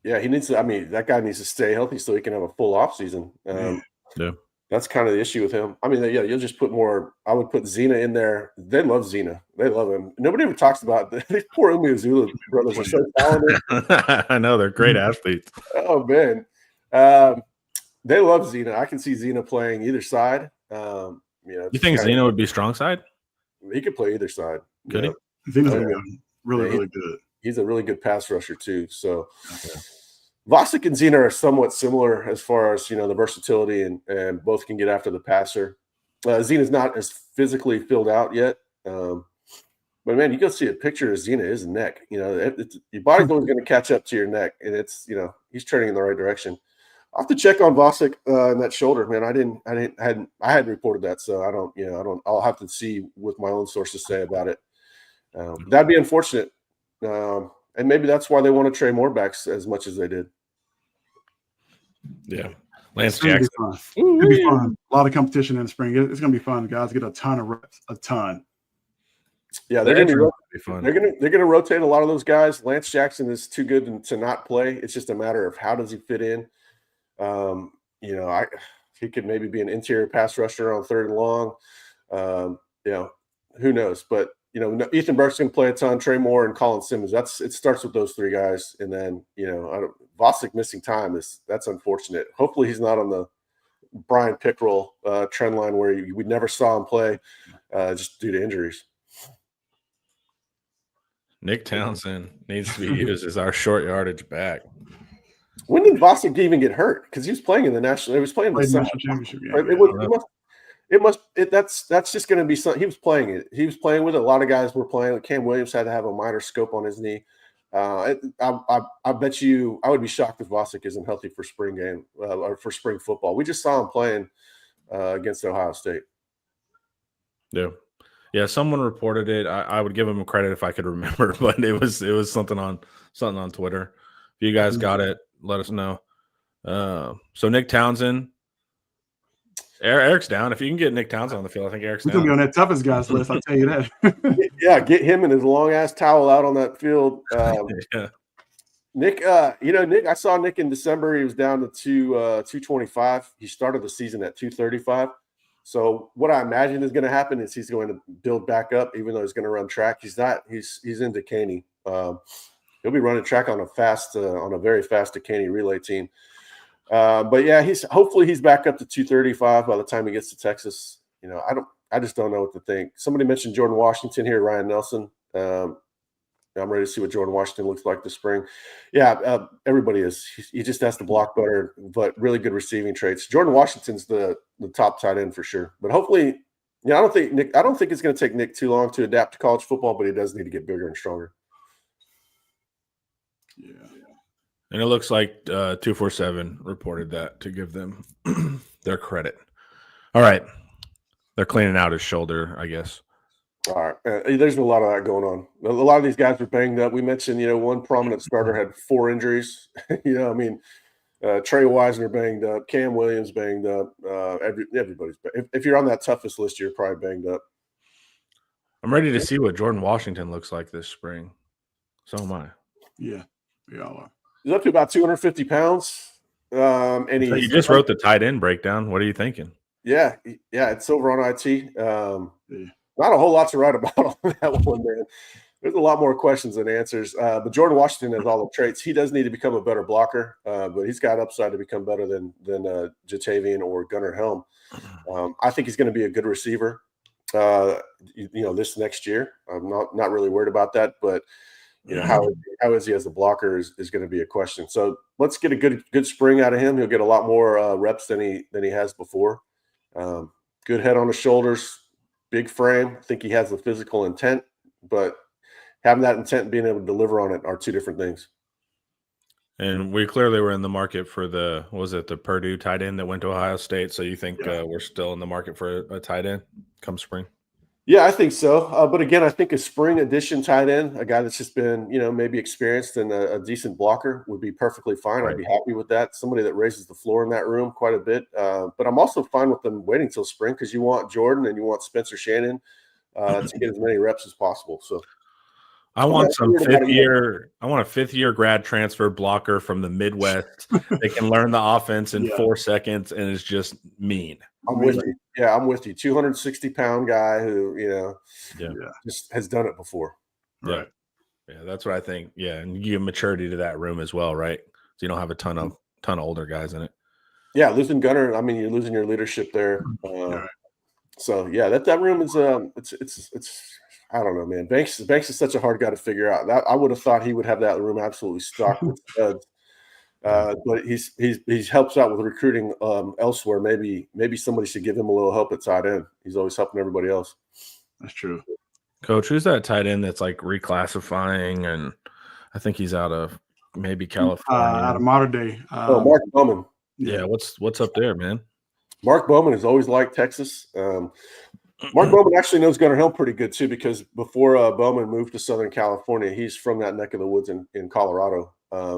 Yeah, he needs to. I mean, that guy needs to stay healthy so he can have a full off season. That's kind of the issue with him. I mean, you'll just put more. I would put Zena in there. They love Zena. They love him. Nobody ever talks about these poor Umeozulu brothers are so talented.
I know they're great athletes.
Oh man, they love Zena. I can see Zena playing either side.
You think Zena would be strong side?
He could play either side.
Could he?
Zena's really good.
He's a really good pass rusher too. So Vosick and Zena are somewhat similar as far as the versatility and both can get after the passer. Zena's not as physically filled out yet, but man, you go see a picture of Zena. His neck, your body's always going to catch up to your neck, and it's he's turning in the right direction. I'll have to check on Vosick and that shoulder, man. I hadn't reported that, so I don't. I'll have to see what my own sources say about it. That'd be unfortunate. And maybe that's why they want to trade more backs as much as they did.
Yeah. Lance
It's gonna be
Jackson.
fun. It'll be fun. A lot of competition in the spring. It's going to be fun. Guys get a ton of reps, a ton.
Yeah, they're going to
be fun.
They're going to rotate a lot of those guys. Lance Jackson is too good to not play. It's just a matter of how does he fit in. He could maybe be an interior pass rusher on third and long. Who knows? But Ethan Burke's going to play a ton. Trey Moore and Colin Simmons. It starts with those three guys, and then Vosick missing time that's unfortunate. Hopefully he's not on the Brian Pickrell trend line where we never saw him play just due to injuries.
Nick Townsend needs to be used as our short yardage back.
When did Vosick even get hurt? Because he was playing in the national. He was playing in the
National championship game.
That's just going to be something. He was playing it. He was playing with it. A lot of guys were playing. Cam Williams had to have a minor scope on his knee. I bet you I would be shocked if Vosick isn't healthy for spring game or for spring football. We just saw him playing against Ohio State.
Yeah. Someone reported it. I would give him credit if I could remember, but it was something on Twitter. If you guys got it, let us know. So Nick Townsend. Eric's down. If you can get Nick Townsend on the field, I think Eric's
He's
down.
going to be on that toughest guys list, I'll tell you that.
Yeah, get him and his long ass towel out on that field. Nick, Nick, I saw Nick in December. He was down to 225. He started the season at 235. So what I imagine is going to happen is he's going to build back up, even though he's going to run track. He's not. He's in Dekaney. He'll be running track on a very fast Dekaney relay team. But yeah, hopefully he's back up to 235 by the time he gets to Texas. I just don't know what to think. Somebody mentioned Jordan Washington here, Ryan Nelson. I'm ready to see what Jordan Washington looks like this spring. Yeah, everybody is. He just has to block better, but really good receiving traits. Jordan Washington's the top tight end for sure. But hopefully, I don't think it's going to take Nick too long to adapt to college football, but he does need to get bigger and stronger.
Yeah.
And it looks like 247 reported that to give them their credit. All right. They're cleaning out his shoulder, I guess.
All right. There's a lot of that going on. A lot of these guys are banged up. We mentioned, one prominent starter had 4 injuries. Trey Wisner banged up, Cam Williams banged up. Everybody's if you're on that toughest list, you're probably banged up.
I'm ready to see what Jordan Washington looks like this spring. So am I.
Yeah, we all are.
He's up to about 250 pounds. And
So you just wrote the tight end breakdown. What are you thinking?
Yeah, it's over on IT. Not a whole lot to write about on that one, man. There's a lot more questions than answers. But Jordan Washington has all the traits. He does need to become a better blocker, but he's got upside to become better than Jatavian or Gunnar Helm. I think he's going to be a good receiver. This next year. I'm not really worried about that, but how is he as a blocker is going to be a question. So let's get a good spring out of him. He'll get a lot more reps than he has before. Good head on his shoulders, big frame. I think he has the physical intent, but having that intent and being able to deliver on it are two different things.
And we clearly were in the market for the Purdue tight end that went to Ohio State. So you think we're still in the market for a tight end come spring?
Yeah, I think so. But again, I think a spring addition tight end, a guy that's just been, maybe experienced and a decent blocker would be perfectly fine.
Right.
I'd be happy with that. Somebody that raises the floor in that room quite a bit. But I'm also fine with them waiting till spring because you want Jordan and you want Spencer Shannon to get as many reps as possible. So
I want a fifth-year grad transfer blocker from the Midwest. They can learn the offense in 4 seconds and is just mean.
I'm with you. Yeah, I'm with you. 260-pound guy who, just has done it before.
Right. Yeah, that's what I think. Yeah, and you give maturity to that room as well, right? So you don't have a ton of older guys in it.
Yeah, losing Gunnar, I mean, you're losing your leadership there. So yeah, that room is it's I don't know, man. Banks is such a hard guy to figure out. That I would have thought he would have that room absolutely stocked with studs. But he's helps out with recruiting elsewhere. Maybe somebody should give him a little help at tight end. He's always helping everybody else.
That's true.
Coach, who's that tight end that's like reclassifying? And I think he's out of maybe California.
Out of Modern Day.
Mark Bowman.
Yeah, what's up there, man?
Mark Bowman has always liked Texas. Mark Bowman actually knows Gunnar Helm pretty good too, because before Bowman moved to Southern California, he's from that neck of the woods in Colorado.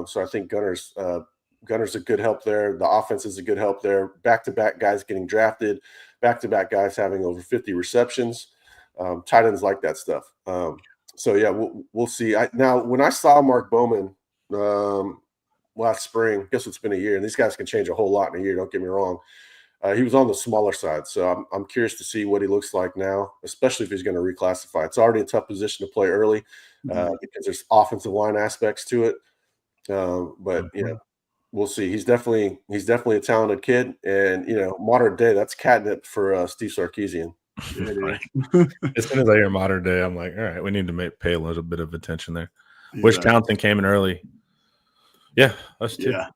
So I think Gunnar's a good help there. The offense is a good help there. Back-to-back guys getting drafted, back-to-back guys having over 50 receptions. Tight ends like that stuff. So yeah, we'll see. Now, when I saw Mark Bowman last spring, I guess it's been a year, and these guys can change a whole lot in a year. Don't get me wrong. He was on the smaller side, so I'm curious to see what he looks like now, especially if he's going to reclassify. It's already a tough position to play early because there's offensive line aspects to it. But we'll see. He's definitely a talented kid, and modern day, that's catnip for Steve Sarkisian.
As soon as I hear modern day, I'm like, all right, we need to pay a little bit of attention there. Wish Townsend came in early. Yeah, us too.
Yeah.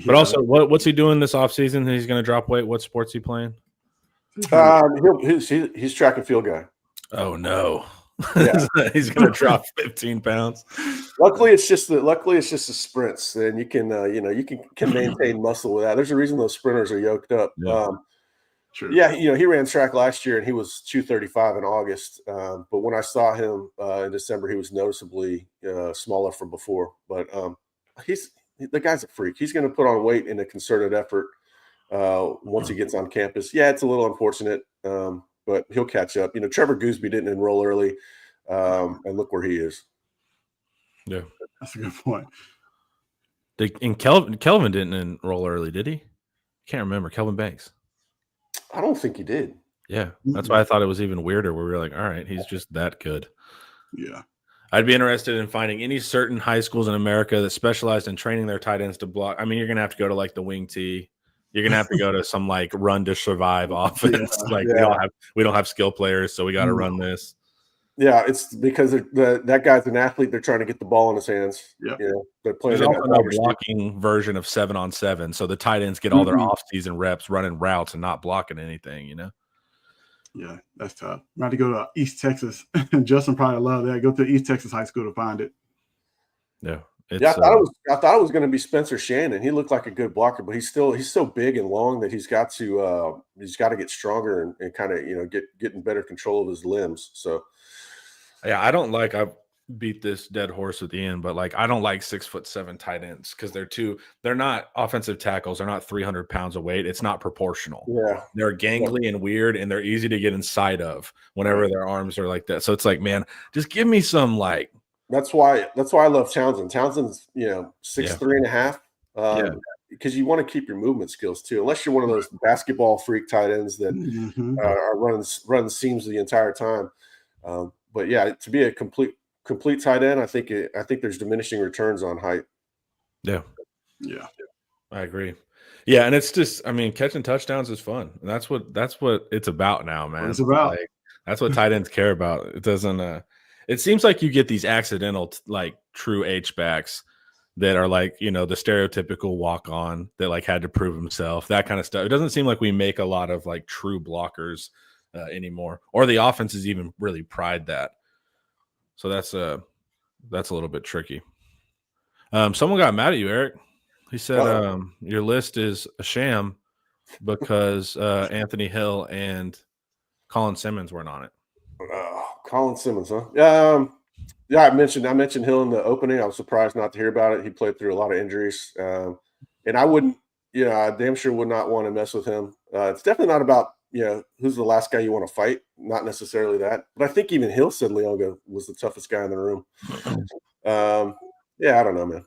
But also, what's he doing this offseason? He's going to drop weight. What sport's he playing?
He's track and field guy.
Oh no,
Yeah.
He's going to drop 15 pounds.
Luckily, it's just the sprints, and you can maintain muscle with that. There's a reason those sprinters are yoked up.
Yeah.
True.
Yeah, he ran track last year, and he was 235 in August. But when I saw him in December, he was noticeably smaller from before. But the guy's a freak. He's going to put on weight in a concerted effort once he gets on campus. Yeah, it's a little unfortunate, but he'll catch up. Trevor Gooseby didn't enroll early, and look where he is.
Yeah,
That's a good point.
And Kelvin didn't enroll early, did he? Can't remember. Kelvin Banks.
I don't think he did.
Yeah, that's why I thought it was even weirder. Where we were like, all right, he's just that good.
Yeah.
I'd be interested in finding any certain high schools in America that specialized in training their tight ends to block. I mean, you're going to have to go to like the wing tee. You're going to have to go to some like run to survive offense. We don't have skill players, so we got to run this.
Yeah, it's because that guy's an athlete. They're trying to get the ball in his hands.
Yeah.
They're playing.
There's also no blocking version of 7-on-7, so the tight ends get all their off-season reps running routes and not blocking anything.
Yeah, that's tough. I'm about to go to East Texas. Justin probably love that. Go to East Texas high school to find it.
Yeah.
I thought it was going to be Spencer Shannon. He looked like a good blocker, but he's so big and long that he's got to get stronger and kind of get in better control of his limbs. So
yeah, I've beat this dead horse at the end, but like I don't like 6'7" tight ends because they're not offensive tackles. They're not 300 pounds of weight. It's not proportional.
Yeah,
they're gangly and weird, and they're easy to get inside of whenever their arms are like that. So it's like, man, just give me some like.
That's why I love Townsend. Townsend's 6'3.5". Because you want to keep your movement skills too, unless you're one of those basketball freak tight ends that are running seams the entire time. But yeah, to be a complete complete tight end, I think there's diminishing returns on height.
Yeah,
Yeah.
I agree. Yeah, and it's just, I mean, catching touchdowns is fun. And that's what it's about now, man.
it's about.
Like, that's what tight ends care about. It doesn't. It seems like you get these accidental, like true H backs that are like, the stereotypical walk on that like had to prove himself, that kind of stuff. It doesn't seem like we make a lot of like true blockers anymore, or the offense is even really pride that. So that's a little bit tricky. Someone got mad at you, Eric. He said your list is a sham because Anthony Hill and Colin Simmons weren't on it.
Colin Simmons, huh? Yeah, I mentioned Hill in the opening. I was surprised not to hear about it. He played through a lot of injuries, and I wouldn't, I damn sure would not want to mess with him. It's definitely not about who's the last guy you want to fight. Not necessarily that, but I think even Hill said Leonga was the toughest guy in the room. Yeah, I don't know, man.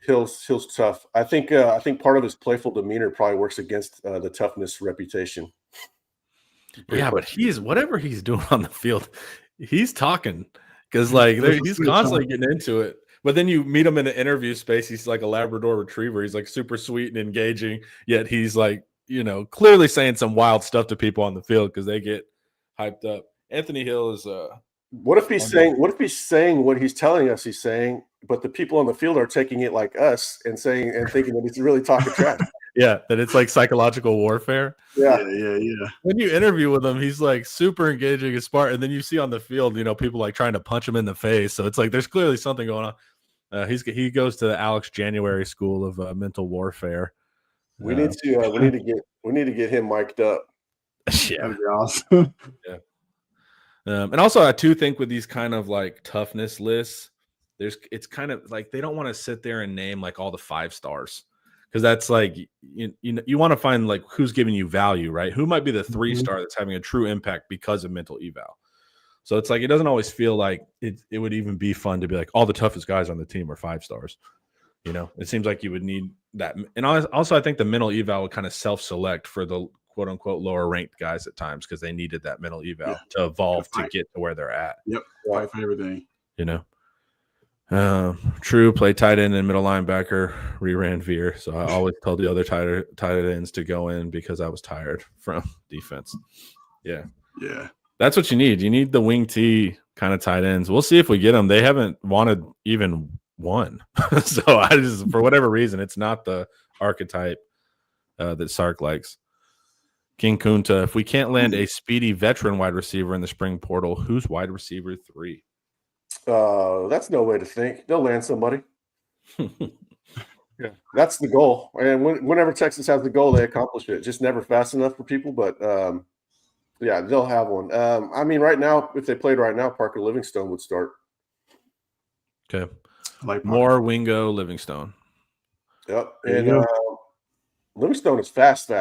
Hill's tough. I think part of his playful demeanor probably works against the toughness reputation.
Yeah, but whatever he's doing on the field, he's talking because like he's constantly getting into it. But then you meet him in an interview space, he's like a Labrador Retriever. He's like super sweet and engaging, yet he's like clearly saying some wild stuff to people on the field because they get hyped up. Anthony Hill is
What if he's saying what he's telling us he's saying, but the people on the field are taking it like us and thinking that he's really talking trash?
Yeah, that it's like psychological warfare.
Yeah.
When you interview with him, he's like super engaging and smart, and then you see on the field, people like trying to punch him in the face. So it's like there's clearly something going on. He goes to the Alex January School of Mental Warfare.
We need to get him mic'd up.
Yeah,
That'd be awesome.
Yeah. And also, I too think with these kind of like toughness lists, it's kind of like they don't want to sit there and name like all the 5 stars because that's like you want to find like who's giving you value, right? Who might be the 3-star that's having a true impact because of mental eval. So it's like it doesn't always feel like it would even be fun to be like all the toughest guys on the team are 5 stars. It seems like you would need that, and also I think the mental eval would kind of self-select for the quote unquote lower ranked guys at times because they needed that mental eval to evolve to get to where they're at.
Yep, fight for everything.
True, play tight end and middle linebacker, reran Veer. So I always told the other tight ends to go in because I was tired from defense. Yeah, that's what you need. You need the wing T kind of tight ends. We'll see if we get them. They haven't wanted even one, so I just for whatever reason it's not the archetype that Sark likes. King Kunta, if we can't land a speedy veteran wide receiver in the spring portal, who's wide receiver 3?
That's no way to think. They'll land somebody. Yeah, that's the goal. And whenever Texas has the goal, they accomplish it. Just never fast enough for people, but yeah, they'll have one. I mean, right now, if they played right now, Parker Livingstone would start.
Okay,
like
more Wingo Livingstone.
Yep, and Livingstone is fast.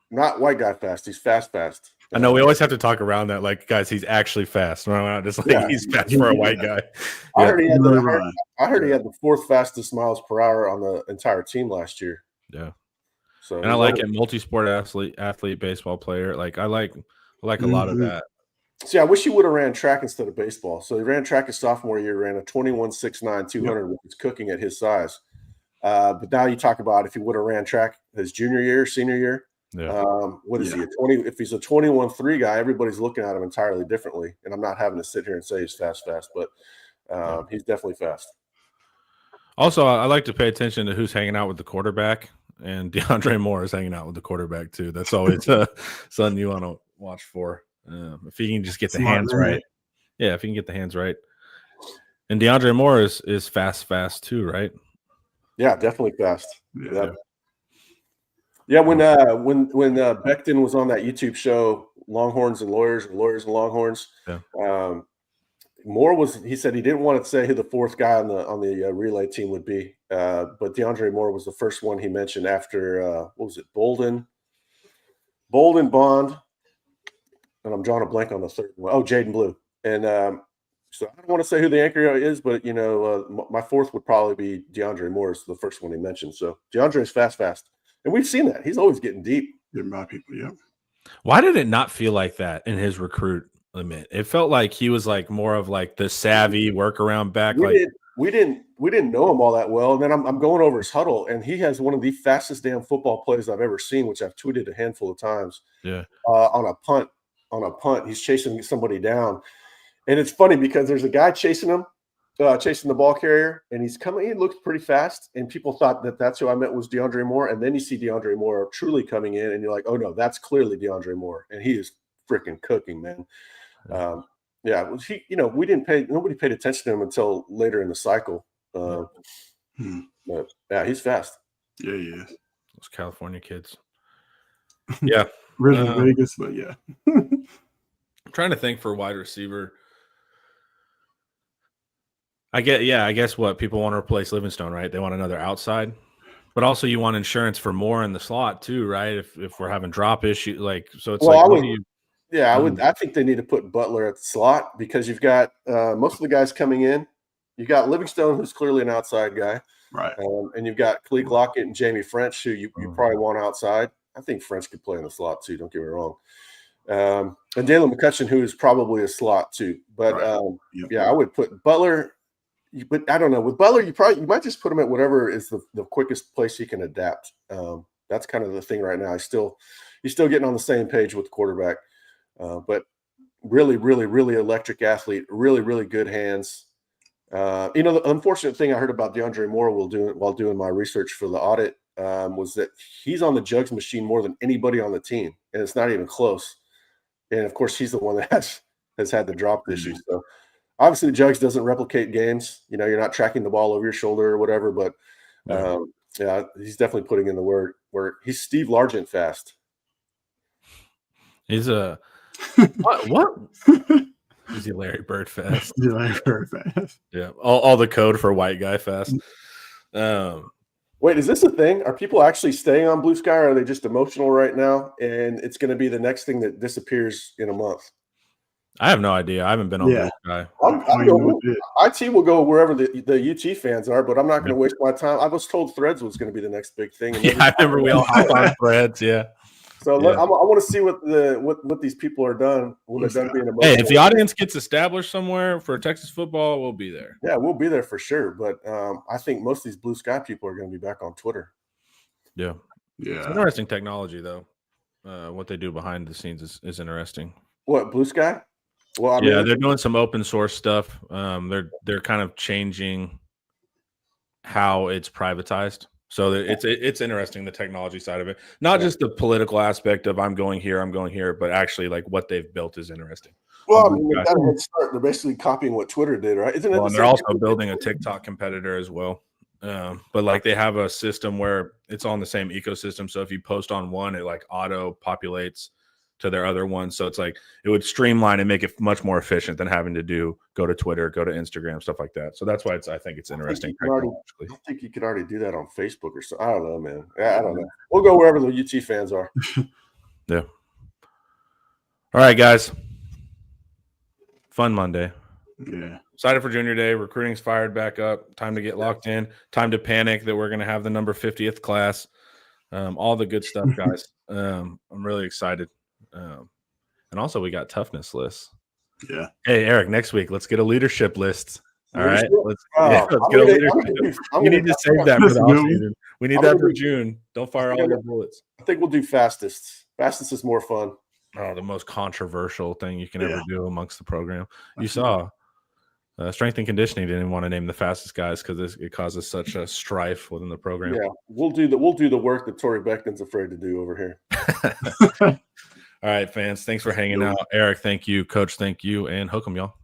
Not white guy fast. He's fast.
I know we always have to talk around that. Like, guys, he's actually fast. We're not just like he's fast for a white guy.
I heard he had the 4th fastest miles per hour on the entire team last year.
Yeah.
So
and I like it. Multi-sport athlete, baseball player. Like I like a lot of that.
See, I wish he would have ran track instead of baseball. So he ran track his sophomore year, ran a 21.69 200, which is cooking at his size. But now you talk about if he would have ran track his senior year.
Yeah.
What is he? If he's a 21.3 guy, everybody's looking at him entirely differently. And I'm not having to sit here and say he's fast, but he's definitely fast.
Also, I like to pay attention to who's hanging out with the quarterback, and DeAndre Moore is hanging out with the quarterback too. That's always something you want to watch for. If he can just get the hands right. Yeah, if he can get the hands right. And DeAndre Moore is fast too, right?
Yeah, definitely fast. Yeah, when Becton was on that YouTube show, Longhorns and Lawyers and Longhorns, Moore he said he didn't want to say who the 4th guy on the relay team would be, but DeAndre Moore was the first one he mentioned after what was it, Bolden, Bond, and I'm drawing a blank on the 3rd one. Oh, Jaden Blue, and so I don't want to say who the anchor is, but my 4th would probably be DeAndre Moore is the first one he mentioned. So DeAndre is fast. And we've seen that. He's always getting deep.
Getting by people, yeah.
Why did it not feel like that in his recruit admit. It felt like he was like more of like the savvy workaround back.
We didn't know him all that well. And then I'm going over his huddle, and he has one of the fastest damn football plays I've ever seen, which I've tweeted a handful of times.
Yeah.
On a punt, he's chasing somebody down, and it's funny because there's a guy chasing him, chasing the ball carrier, and he's coming. He looks pretty fast, and people thought that's who I meant was DeAndre Moore. And then you see DeAndre Moore truly coming in, and you're like, oh no, that's clearly DeAndre Moore, and he is freaking cooking, man. Nobody paid attention to him until later in the cycle. But yeah, he's fast.
Yeah, he is.
Those California kids. Yeah.
Really Vegas, but yeah.
I'm trying to think for wide receiver. I guess what people want to replace Livingstone, right? They want another outside, but also you want insurance for more in the slot too, right? If we're having drop issues,
I think they need to put Butler at the slot because you've got most of the guys coming in. You got Livingstone, who's clearly an outside guy,
right?
And you've got Khaleke Lockett and Jamie French, who you probably want outside. I think French could play in the slot too. Don't get me wrong. And Dalen McCutcheon, who is probably a slot too. But I would put Butler. But I don't know. With Butler, you might just put him at whatever is the quickest place he can adapt. That's kind of the thing right now. He's still getting on the same page with the quarterback. But really, really, really electric athlete, really, really good hands. The unfortunate thing I heard about DeAndre Moore while doing my research for the audit was that he's on the jugs machine more than anybody on the team, and it's not even close. And of course, he's the one that has had the drop issues. So obviously, the jugs doesn't replicate games. You're not tracking the ball over your shoulder or whatever. But he's definitely putting in the work. He's Steve Largent fast.
He's a what? Is he Larry Bird fast?
Yeah, Larry Bird fast.
Yeah, all the code for white guy fast.
Wait, is this a thing? Are people actually staying on Blue Sky, or are they just emotional right now? And it's going to be the next thing that disappears in a month.
I have no idea. I haven't been on Blue Sky.
IT will go wherever the UT fans are, but I'm not going to waste my time. I was told Threads was going to be the next big thing.
Yeah, I remember we all hop on Threads. Yeah.
So I want to see what these people are done when they're done being emotional.
Hey, if the audience gets established somewhere for Texas football, we'll be there.
Yeah, we'll be there for sure. But I think most of these Blue Sky people are going to be back on Twitter.
Yeah. It's interesting technology, though. What they do behind the scenes is interesting.
What, Blue Sky? Well,
they're doing some open source stuff. They're kind of changing how it's privatized. So it's interesting, the technology side of it, not just the political aspect of I'm going here, but actually like what they've built is interesting.
Well, they're basically copying what Twitter did, right? Isn't it?
Well, and they're also building a TikTok competitor as well. But like they have a system where it's all in the same ecosystem. So if you post on one, it like auto populates to their other ones. So it's like it would streamline and make it much more efficient than having to go to Twitter, go to Instagram, stuff like that. So that's why I think it's interesting.
I think you could already do that on Facebook or so. I don't know, man. I don't know. We'll go wherever the UT fans are.
Yeah. All right, guys. Fun Monday.
Yeah.
Excited for Junior Day. Recruiting's fired back up. Time to get locked in. Time to panic that we're going to have the number 50th class. All the good stuff, guys. I'm really excited. And also we got toughness lists.
Yeah.
Hey, Eric, next week, let's get a leadership list. All right. Let's get a leadership. We need to save that for the offseason. We need that for June. Don't fire all your bullets.
I think we'll do fastest. Fastest is more fun.
Oh, the most controversial thing you can ever do amongst the program. You saw strength and conditioning didn't want to name the fastest guys because it causes such a strife within the program.
Yeah, we'll do the work that Torrey Beckton's afraid to do over here.
All right, fans. Thanks for hanging out. Eric, thank you. Coach, thank you. And hook 'em, y'all.